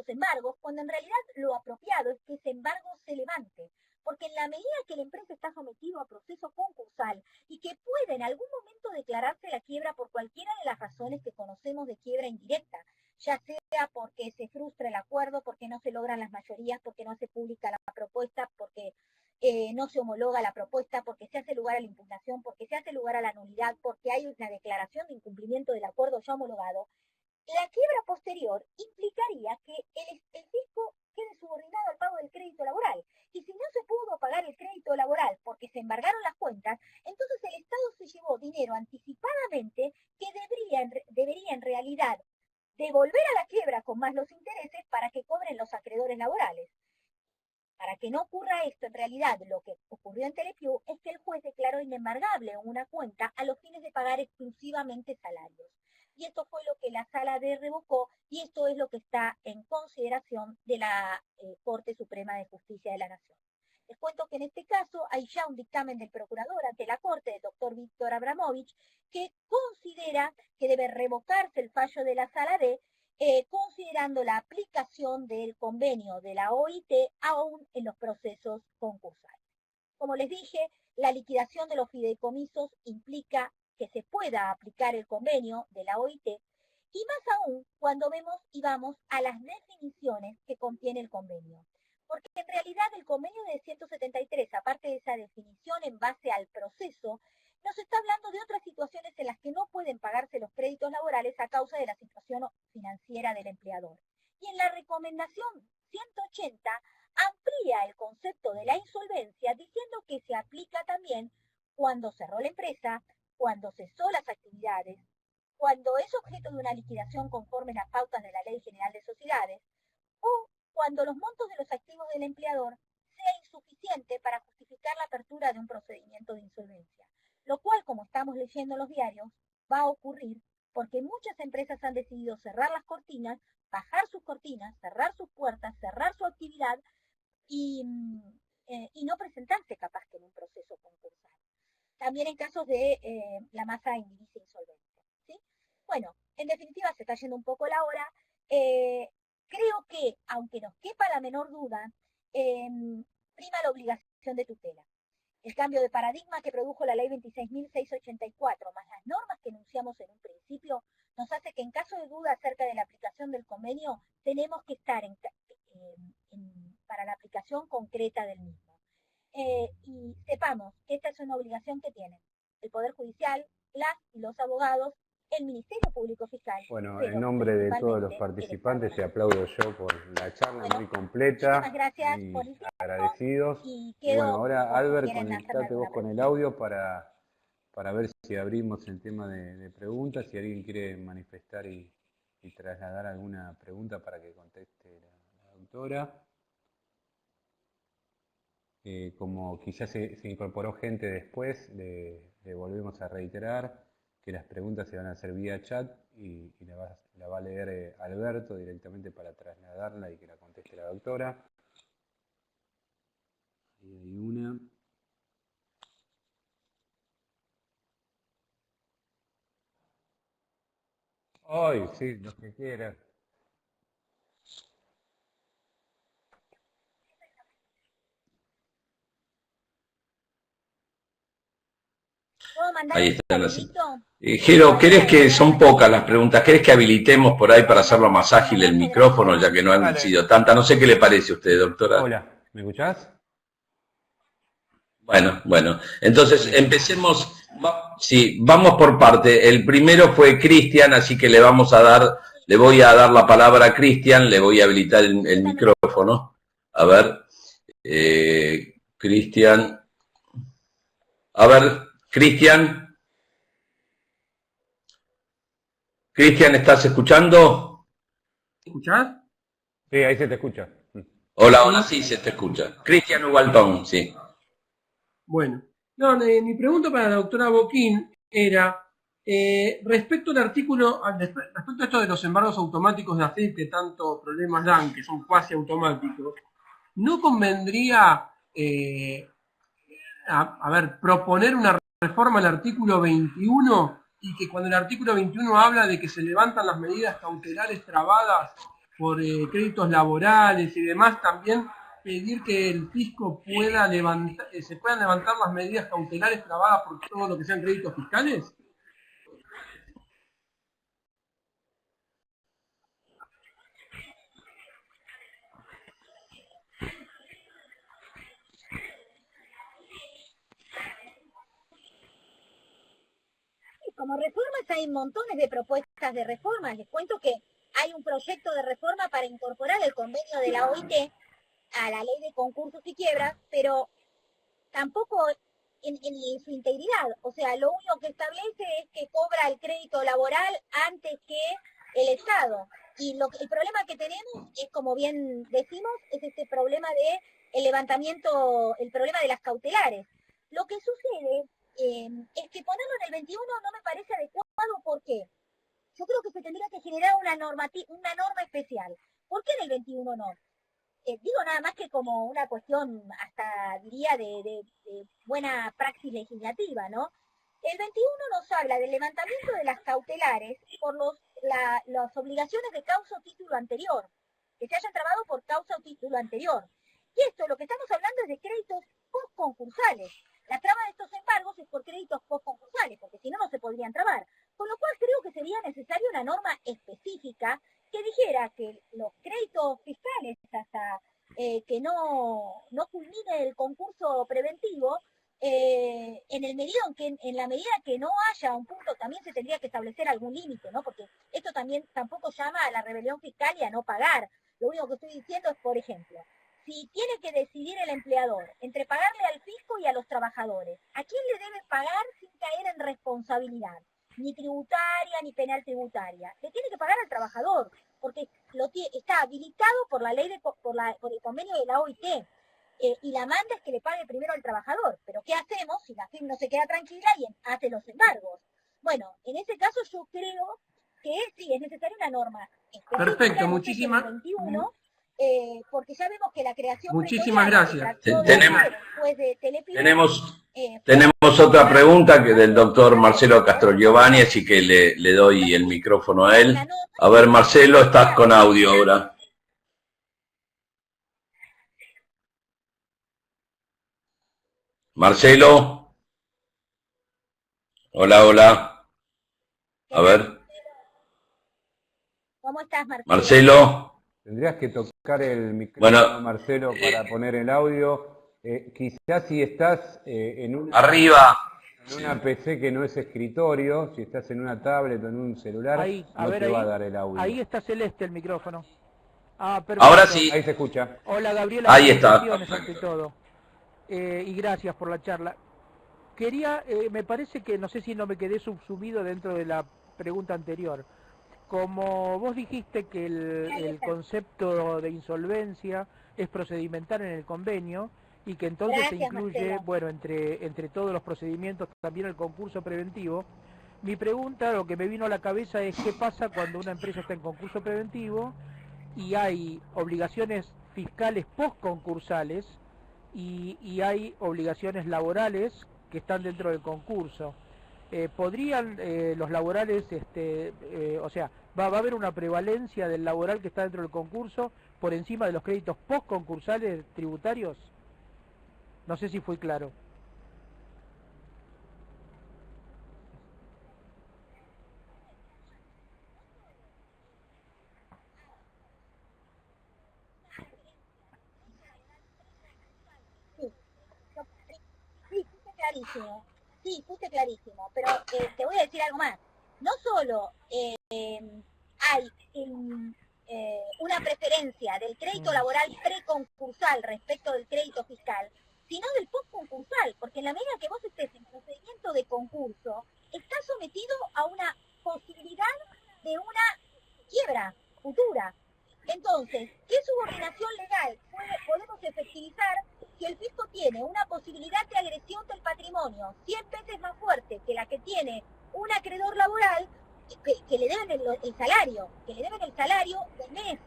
embargos, cuando en realidad lo apropiado es que ese embargo se levante, porque en la medida que la empresa está sometido a proceso concursal y que puede en algún momento declararse la quiebra por cualquiera de las razones que conocemos de quiebra indirecta, ya sea porque se frustra el acuerdo, porque no se logran las mayorías, porque no se publica la propuesta, porque no se homologa la propuesta, porque se hace lugar a la impugnación, porque se hace lugar a la nulidad, porque hay una declaración de incumplimiento del acuerdo ya homologado. La quiebra posterior implicaría que el fisco quede subordinado al pago del crédito laboral. Y si no se pudo pagar el crédito laboral porque se embargaron las cuentas, entonces el Estado se llevó dinero anticipadamente que debería en realidad devolver a la quiebra con más los intereses para que cobren los acreedores laborales. Para que no ocurra esto, en realidad lo que ocurrió en Telepiu es que el juez declaró inembargable una cuenta a los fines de pagar exclusivamente salarios. Y esto fue lo que la Sala D revocó, y esto es lo que está en consideración de la Corte Suprema de Justicia de la Nación. Les cuento que en este caso hay ya un dictamen del procurador ante la Corte, del doctor Víctor Abramovich, que considera que debe revocarse el fallo de la Sala D, considerando la aplicación del convenio de la OIT aún en los procesos concursales. Como les dije, la liquidación de los fideicomisos implica que se pueda aplicar el convenio de la OIT, y más aún cuando vemos y vamos a las definiciones que contiene el convenio. Porque en realidad el convenio de 173, aparte de esa definición en base al proceso, nos está hablando de otras situaciones en las que no pueden pagarse los créditos laborales a causa de la situación financiera del empleador. Y en la recomendación 180 amplía el concepto de la insolvencia diciendo que se aplica también cuando cerró la empresa, cuando cesó las actividades, cuando es objeto de una liquidación conforme a las pautas de la Ley General de Sociedades, o cuando los montos de los activos del empleador sea insuficiente para justificar la apertura de un procedimiento de insolvencia. Lo cual, como estamos leyendo en los diarios, va a ocurrir porque muchas empresas han decidido cerrar las cortinas, bajar sus cortinas, cerrar sus puertas, cerrar su actividad y no presentarse capaz que en un proceso concursal. También en casos de la masa indivisa insolvente, ¿sí? Bueno, en definitiva se está yendo un poco la hora. Creo que, aunque nos quepa la menor duda, prima la obligación de tutela. El cambio de paradigma que produjo la ley 26.684, más las normas que enunciamos en un principio, nos hace que en caso de duda acerca de la aplicación del convenio, tenemos que estar para la aplicación concreta del mismo. Y sepamos que esta es una obligación que tienen el Poder Judicial, las y los abogados, el Ministerio Público Fiscal. Bueno, en nombre de todos los participantes, te aplaudo yo por la charla muy completa. Muchas gracias muy por el tiempo. agradecidos. Y bueno, ahora Albert, quieren hacerme conectate vos alguna con el audio para ver si abrimos el tema de preguntas, si alguien quiere manifestar y trasladar alguna pregunta para que conteste la doctora. Como quizás se incorporó gente después, le volvemos a reiterar que las preguntas se van a hacer vía chat y la va a leer Alberto directamente para trasladarla y que la conteste la doctora. Ahí hay una. Ay, sí, lo que quieras. Ahí están las. Jero, ¿querés que son pocas las preguntas? ¿Querés que habilitemos por ahí para hacerlo más ágil el micrófono, ya que no han sido tantas? No sé qué le parece a usted, doctora. Hola, ¿me escuchás? Bueno. Entonces, empecemos. Sí, vamos por parte. El primero fue Cristian, así que le voy a dar la palabra a Cristian, le voy a habilitar el micrófono. A ver, Cristian. A ver, Cristian, ¿estás escuchando? ¿Escuchás? Sí, ahí se te escucha. Hola, sí, se te escucha. Cristian Ubaltón, sí. Bueno, no, mi pregunta para la doctora Boquín era, respecto al artículo, respecto a esto de los embargos automáticos de AFIP que tanto problemas dan, que son cuasi automáticos, ¿no convendría, proponer una reforma al artículo 21 y que cuando el artículo 21 habla de que se levantan las medidas cautelares trabadas por créditos laborales y demás, también pedir que el fisco pueda se puedan levantar las medidas cautelares trabadas por todo lo que sean créditos fiscales? Como reformas hay montones de propuestas de reformas. Les cuento que hay un proyecto de reforma para incorporar el convenio de la OIT a la ley de concursos y quiebras, pero tampoco en su integridad. O sea, lo único que establece es que cobra el crédito laboral antes que el Estado. Y el problema que tenemos es, como bien decimos, es este problema de el levantamiento, el problema de las cautelares. Lo que sucede es que ponerlo en el 21 no me parece adecuado. ¿Por qué? Yo creo que se tendría que generar una norma especial. ¿Por qué en el 21 no? Digo nada más que como una cuestión, hasta diría, de buena praxis legislativa, ¿no? El 21 nos habla del levantamiento de las cautelares por las obligaciones de causa o título anterior, que se hayan trabado por causa o título anterior. Y esto, lo que estamos hablando es de créditos postconcursales. La traba de estos embargos es por créditos postconcursales, porque si no, no se podrían trabar. Con lo cual creo que sería necesaria una norma específica que dijera que los créditos fiscales, hasta que no culmine el concurso preventivo, en la medida que no haya un punto, también se tendría que establecer algún límite, ¿no? Porque esto también tampoco llama a la rebelión fiscal y a no pagar. Lo único que estoy diciendo es, por ejemplo, si tiene que decidir el empleador entre pagarle al fisco y a los trabajadores, ¿a quién le debe pagar sin caer en responsabilidad? Ni tributaria, ni penal tributaria. Le tiene que pagar al trabajador, porque está habilitado por la ley por el convenio de la OIT. Y la manda es que le pague primero al trabajador. Pero ¿qué hacemos si la FIP no se queda tranquila y hace los embargos? Bueno, en ese caso yo creo que sí, es necesaria una norma específica. Perfecto, muchísimas. 21, porque ya vemos que la creación... Muchísimas gracias. Tenemos otra pregunta que del doctor Marcelo Castro Giovanni, así que le doy el micrófono a él. A ver, Marcelo, estás con audio ahora. Marcelo, hola, hola. A ver, ¿Cómo estás, Marcelo? Marcelo, Tendrías que tocar el micrófono, bueno, Marcelo, para poner el audio. Quizás si estás arriba. en una PC que no es escritorio, si estás en una tablet o en un celular, Ahí, a no ver te va a ahí. dar el audio. Ahí está celeste el micrófono. Ah, Ahora perfecto. sí, Ahí se escucha. Hola Gabriela, ahí está. felicitaciones ante todo. Y gracias por la charla. Quería, me parece que, no sé si no me quedé subsumido dentro de la pregunta anterior. Como vos dijiste que el concepto de insolvencia es procedimental en el convenio y que entonces se Gracias, incluye, Marcelo. bueno, entre todos los procedimientos también el concurso preventivo, mi pregunta, lo que me vino a la cabeza es qué pasa cuando una empresa está en concurso preventivo y hay obligaciones fiscales postconcursales y hay obligaciones laborales que están dentro del concurso. ¿Podrían los laborales, o sea, va a haber una prevalencia del laboral que está dentro del concurso por encima de los créditos postconcursales tributarios? No sé si fui claro. Sí, sí, fuiste clarísimo. Sí, fuiste clarísimo. Pero te voy a decir algo más. No solo hay una preferencia del crédito laboral preconcursal respecto del crédito fiscal, sino del postconcursal, porque en la medida que vos estés en procedimiento de concurso, estás sometido a una posibilidad de una quiebra futura. Entonces, ¿qué subordinación legal podemos efectivizar si el fisco tiene una posibilidad de agresión del patrimonio 100 veces más fuerte que la que tiene un acreedor laboral que le deben el salario, del mes?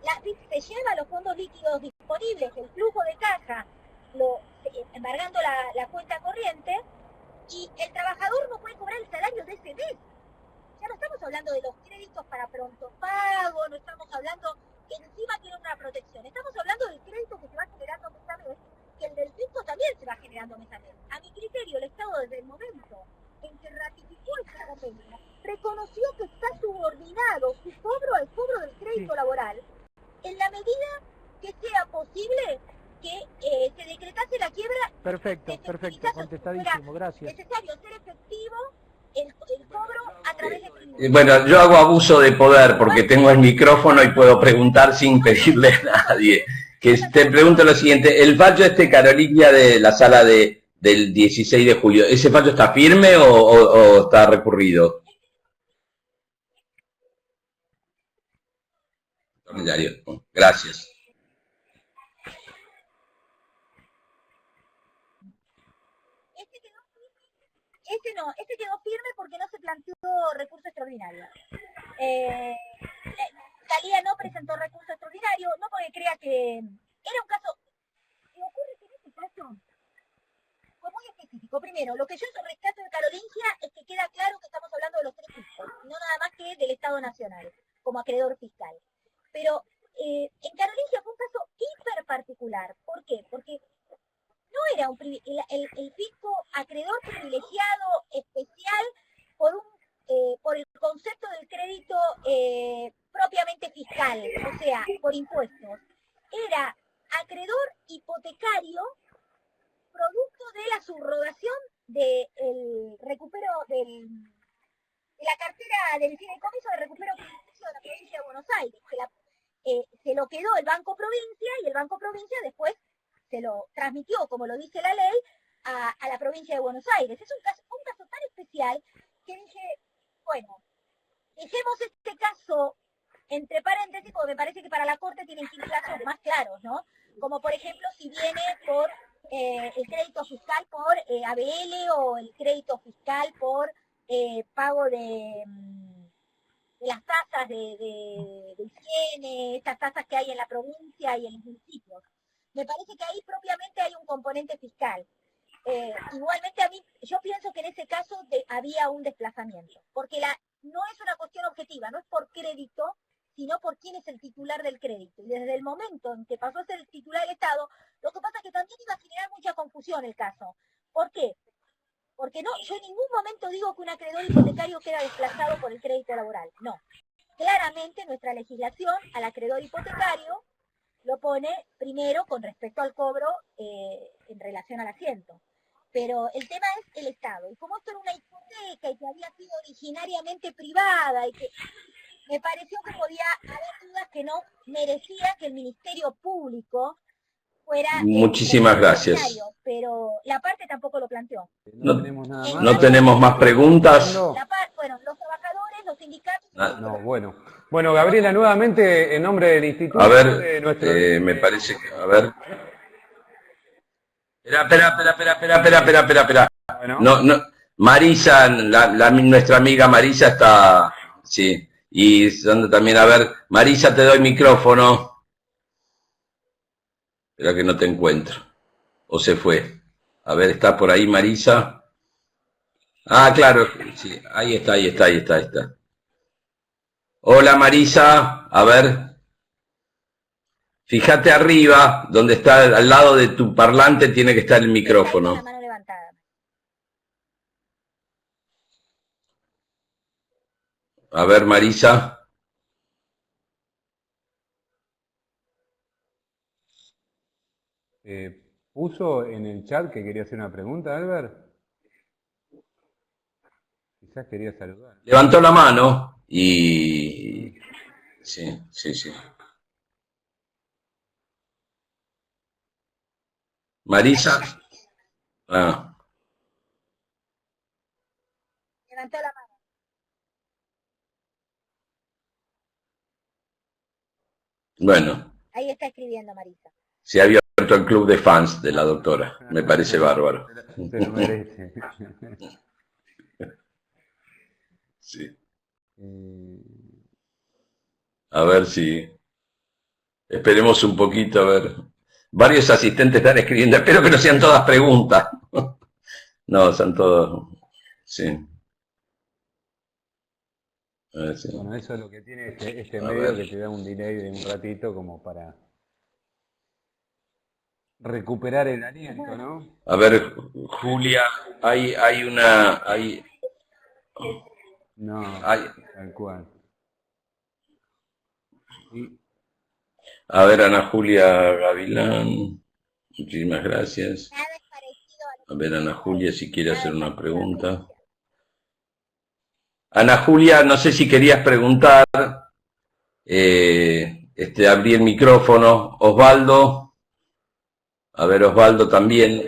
La FIP se lleva los fondos líquidos disponibles, el flujo de caja, embargando la cuenta corriente, y el trabajador no puede cobrar el salario de ese mes. Ya no estamos hablando de los créditos para pronto pago, no estamos hablando que encima tiene una protección, estamos hablando del crédito que se va generando mes a mes, que el del fisco también se va generando mes a mes. A mi criterio, el Estado desde el momento en que ratificó este convenio, reconoció que está subordinado su cobro al cobro del crédito laboral, en la medida que sea posible que se decretase la quiebra. Perfecto, contestadísimo, gracias. Necesario ser efectivo el cobro a través de... Bueno, yo hago abuso de poder porque tengo el micrófono y puedo preguntar sin pedirle a nadie. Que te pregunto lo siguiente, el fallo Carolina de la sala del 16 de julio, ¿ese fallo está firme o está recurrido? Gracias. Este quedó firme porque no se planteó recurso extraordinario. Talía no presentó recurso extraordinario, no porque crea que era un caso. Me ocurre que en este caso fue muy específico. Primero, lo que yo rescato de Carolingia es que queda claro que estamos hablando de los tres fiscos, no nada más que del Estado Nacional, como acreedor fiscal. Pero en Carolingia fue un caso hiper particular. ¿Por qué? Porque no era el fisco acreedor privilegiado especial por el concepto del crédito propiamente fiscal, o sea, por impuestos. Era acreedor hipotecario producto de la subrogación del recupero de la cartera del fideicomiso de recupero crediticio de la provincia de Buenos Aires, que se lo quedó el Banco Provincia y el Banco Provincia después se lo transmitió, como lo dice la ley, a la provincia de Buenos Aires. Es un caso tan especial que dije, bueno, dejemos este caso entre paréntesis, porque me parece que para la Corte tienen que ir casos más claros, ¿no? Como por ejemplo si viene por el crédito fiscal por ABL o el crédito fiscal por pago de las tasas de higiene, estas tasas que hay en la provincia y en los municipios. Me parece que ahí propiamente hay un componente fiscal. Igualmente a mí, yo pienso que en ese caso había un desplazamiento, porque no es una cuestión objetiva, no es por crédito, sino por quién es el titular del crédito. Y desde el momento en que pasó a ser el titular del Estado, lo que pasa es que también iba a generar mucha confusión el caso. ¿Por qué? Porque no, yo en ningún momento digo que un acreedor hipotecario queda desplazado por el crédito laboral. No. Claramente nuestra legislación al acreedor hipotecario lo pone primero con respecto al cobro en relación al asiento. Pero el tema es el Estado. Y como esto era una hipoteca y que había sido originariamente privada y que me pareció que podía haber dudas que no merecía que el Ministerio Público fuera... Muchísimas gracias. Pero la parte tampoco lo planteó. No tenemos nada más. ¿No tenemos más preguntas? Bueno, los trabajadores, los sindicatos... No, bueno. Bueno, Gabriela, nuevamente en nombre del instituto... A ver, de nuestro... me parece que... A ver... Espera. Bueno. No, Marisa, nuestra amiga Marisa está... Sí, y también, a ver, Marisa, te doy micrófono. Espera que no te encuentro. O se fue. A ver, ¿está por ahí Marisa? Ah, claro, sí, ahí está. Hola Marisa, a ver. Fíjate arriba, donde está al lado de tu parlante, tiene que estar el micrófono. La mano levantada. A ver, Marisa. Puso en el chat que quería hacer una pregunta, Albert. Quizás quería saludar. Levantó la mano y... Sí. Marisa. Ah. Levantó la mano. Bueno. Ahí está escribiendo Marisa. Se ha abierto el club de fans de la doctora. Me parece bárbaro. Se lo merece. Sí. A ver si... Esperemos un poquito, a ver. Varios asistentes están escribiendo. Espero que no sean todas preguntas. No, son todos... Sí. A ver, sí. Bueno, eso es lo que tiene este A medio, ver. que te da un delay de un ratito como para recuperar el aliento, ¿no? A ver, Julia, hay una... No, Hay, tal cual. Y, a ver, Ana Julia Gavilán, muchísimas gracias. Nada es parecido a A ver, Ana Julia, si quiere hacer una pregunta. Ana Julia, no sé si querías preguntar. Abrí el micrófono. Osvaldo. A ver, Osvaldo también.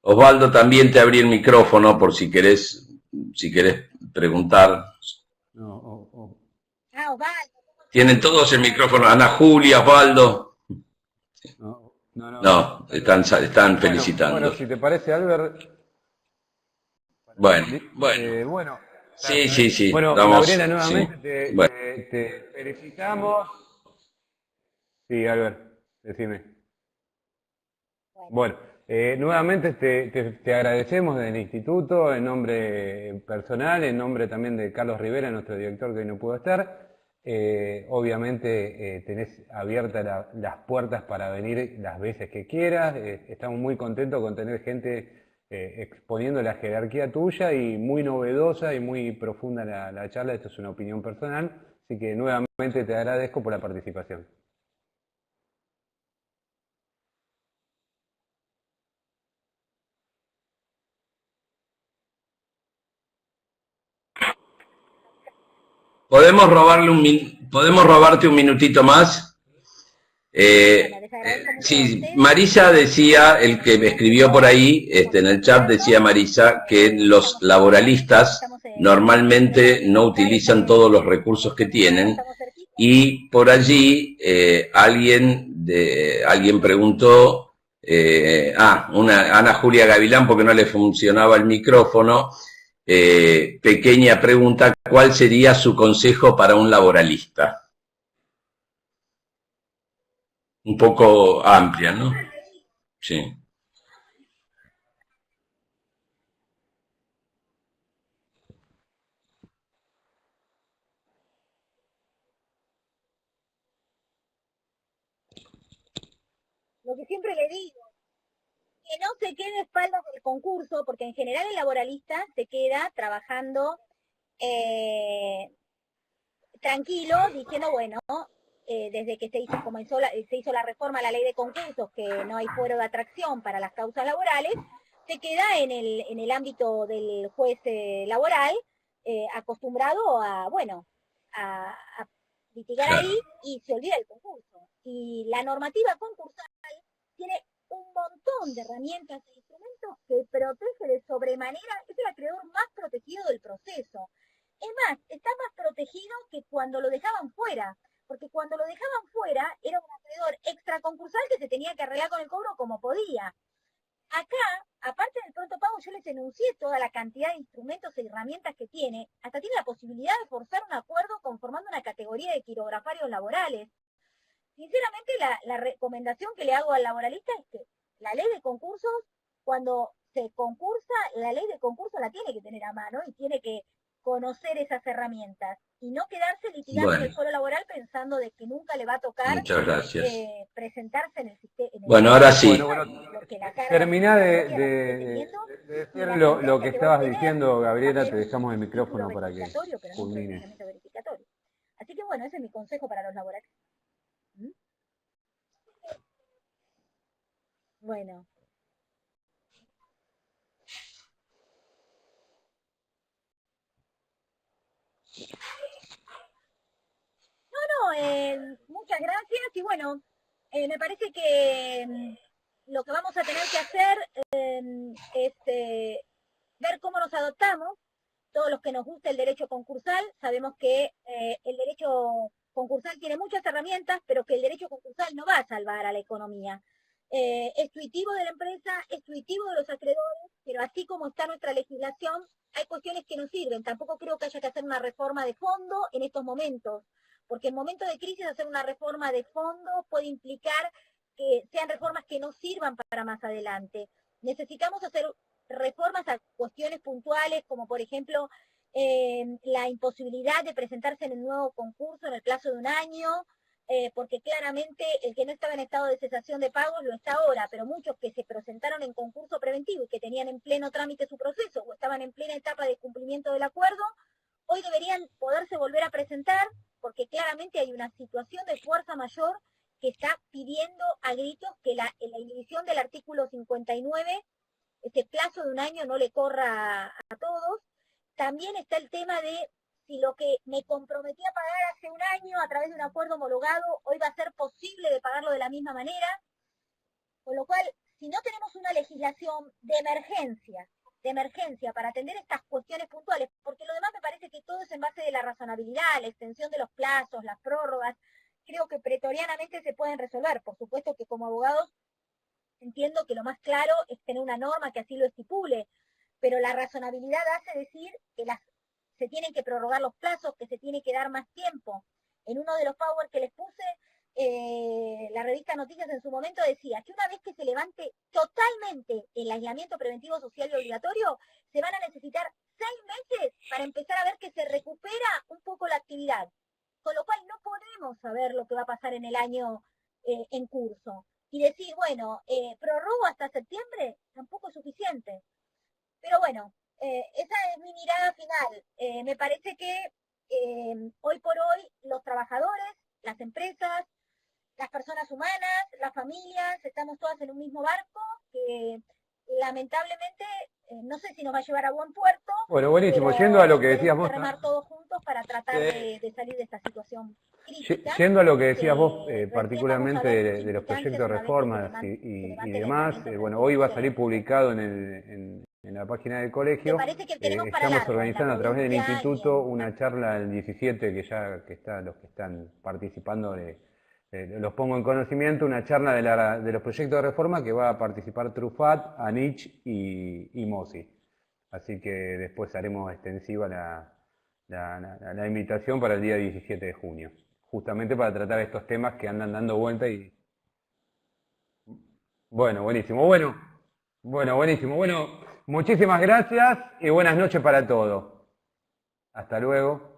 Osvaldo, también te abrí el micrófono por si querés preguntar. no, Osvaldo. Tienen todos el micrófono. Ana Julia, Osvaldo. no. No, están felicitando. Bueno, si te parece, Albert. Bueno. Bueno. Sí. Bueno, Vamos, Gabriela, nuevamente sí. Bueno. te felicitamos. Sí, Albert, decime. Bueno, nuevamente te agradecemos del instituto, en nombre personal, en nombre también de Carlos Rivera, nuestro director que hoy no pudo estar. Obviamente tenés abiertas las puertas para venir las veces que quieras. Estamos muy contentos con tener gente exponiendo la jerarquía tuya y muy novedosa y muy profunda la charla. Esto es una opinión personal, así que nuevamente te agradezco por la participación. ¿Podemos robarte un minutito más? Sí, Marisa decía, el que me escribió por ahí, en el chat decía Marisa, que los laboralistas normalmente no utilizan todos los recursos que tienen, y por allí alguien preguntó, Ana Julia Gavilán, porque no le funcionaba el micrófono. Pequeña pregunta, ¿cuál sería su consejo para un laboralista? Un poco amplia, ¿no? Sí. lo que siempre le digo, que no se quede a espaldas del concurso, porque en general el laboralista se queda trabajando tranquilo, diciendo, bueno, desde que se hizo la reforma a la ley de concursos, que no hay fuero de atracción para las causas laborales, se queda en el ámbito del juez laboral, acostumbrado a, bueno, a litigar ahí y se olvida el concurso. Y la normativa concursal tiene un montón de herramientas e instrumentos que protege de sobremanera, es el acreedor más protegido del proceso. Es más, está más protegido que cuando lo dejaban fuera, porque cuando lo dejaban fuera era un acreedor extraconcursal que se tenía que arreglar con el cobro como podía. Acá, aparte del pronto pago, yo les enuncié toda la cantidad de instrumentos e herramientas que tiene, hasta tiene la posibilidad de forzar un acuerdo conformando una categoría de quirografarios laborales. Sinceramente, la recomendación que le hago al laboralista es que la ley de concursos, cuando se concursa, la ley de concursos la tiene que tener a mano y tiene que conocer esas herramientas y no quedarse litigando en el foro laboral pensando de que nunca le va a tocar presentarse en el sistema. Bueno, ahora sí. Terminá de decir lo que estabas diciendo, Gabriela, te dejamos el micrófono para que culmines. Así que bueno, ese es mi consejo para los laboralistas. Bueno. Muchas gracias y bueno, me parece que lo que vamos a tener que hacer es ver cómo nos adoptamos. Todos los que nos gusta el derecho concursal, sabemos que el derecho concursal tiene muchas herramientas, pero que el derecho concursal no va a salvar a la economía. Es tuitivo de la empresa, es tuitivo de los acreedores, pero así como está nuestra legislación, hay cuestiones que no sirven. Tampoco creo que haya que hacer una reforma de fondo en estos momentos, porque en momentos de crisis hacer una reforma de fondo puede implicar que sean reformas que no sirvan para más adelante. Necesitamos hacer reformas a cuestiones puntuales, como por ejemplo la imposibilidad de presentarse en el nuevo concurso en el plazo de un año, porque claramente el que no estaba en estado de cesación de pagos lo está ahora, pero muchos que se presentaron en concurso preventivo y que tenían en pleno trámite su proceso o estaban en plena etapa de cumplimiento del acuerdo, hoy deberían poderse volver a presentar, porque claramente hay una situación de fuerza mayor que está pidiendo a gritos que la inhibición del artículo 59, este plazo de un año, no le corra a todos. También está el tema de si lo que me comprometí a pagar hace un año a través de un acuerdo homologado, hoy va a ser posible de pagarlo de la misma manera. Con lo cual, si no tenemos una legislación de emergencia para atender estas cuestiones puntuales, porque lo demás me parece que todo es en base de la razonabilidad, la extensión de los plazos, las prórrogas, creo que pretorianamente se pueden resolver. Por supuesto que como abogados entiendo que lo más claro es tener una norma que así lo estipule, pero la razonabilidad hace decir que se tienen que prorrogar los plazos, que se tiene que dar más tiempo. En uno de los PowerPoint que les puse, la revista Noticias en su momento decía que una vez que se levante totalmente el aislamiento preventivo social y obligatorio, se van a necesitar 6 meses para empezar a ver que se recupera un poco la actividad. Con lo cual no podemos saber lo que va a pasar en el año en curso. Y decir, bueno, prorrogo hasta septiembre, tampoco es suficiente. Pero bueno, esa es mi mirada final. Me parece que hoy por hoy los trabajadores, las empresas, las personas humanas, las familias, estamos todas en un mismo barco que lamentablemente no sé si nos va a llevar a buen puerto. Bueno, buenísimo. Yendo a lo que decías vos, remar todos juntos para tratar de salir de esta situación crítica. Yendo a lo que decías vos, particularmente de los proyectos de reformas y demás, bueno, hoy va a salir publicado en la página del colegio. Estamos organizando a través del instituto una charla el 17, los que están participando, los pongo en conocimiento, una charla de los proyectos de reforma que va a participar Trufat, Anich y Mosi. Así que después haremos extensiva la invitación para el día 17 de junio, justamente para tratar estos temas que andan dando vuelta y... Bueno, buenísimo. Bueno, buenísimo. Bueno, muchísimas gracias y buenas noches para todos. Hasta luego.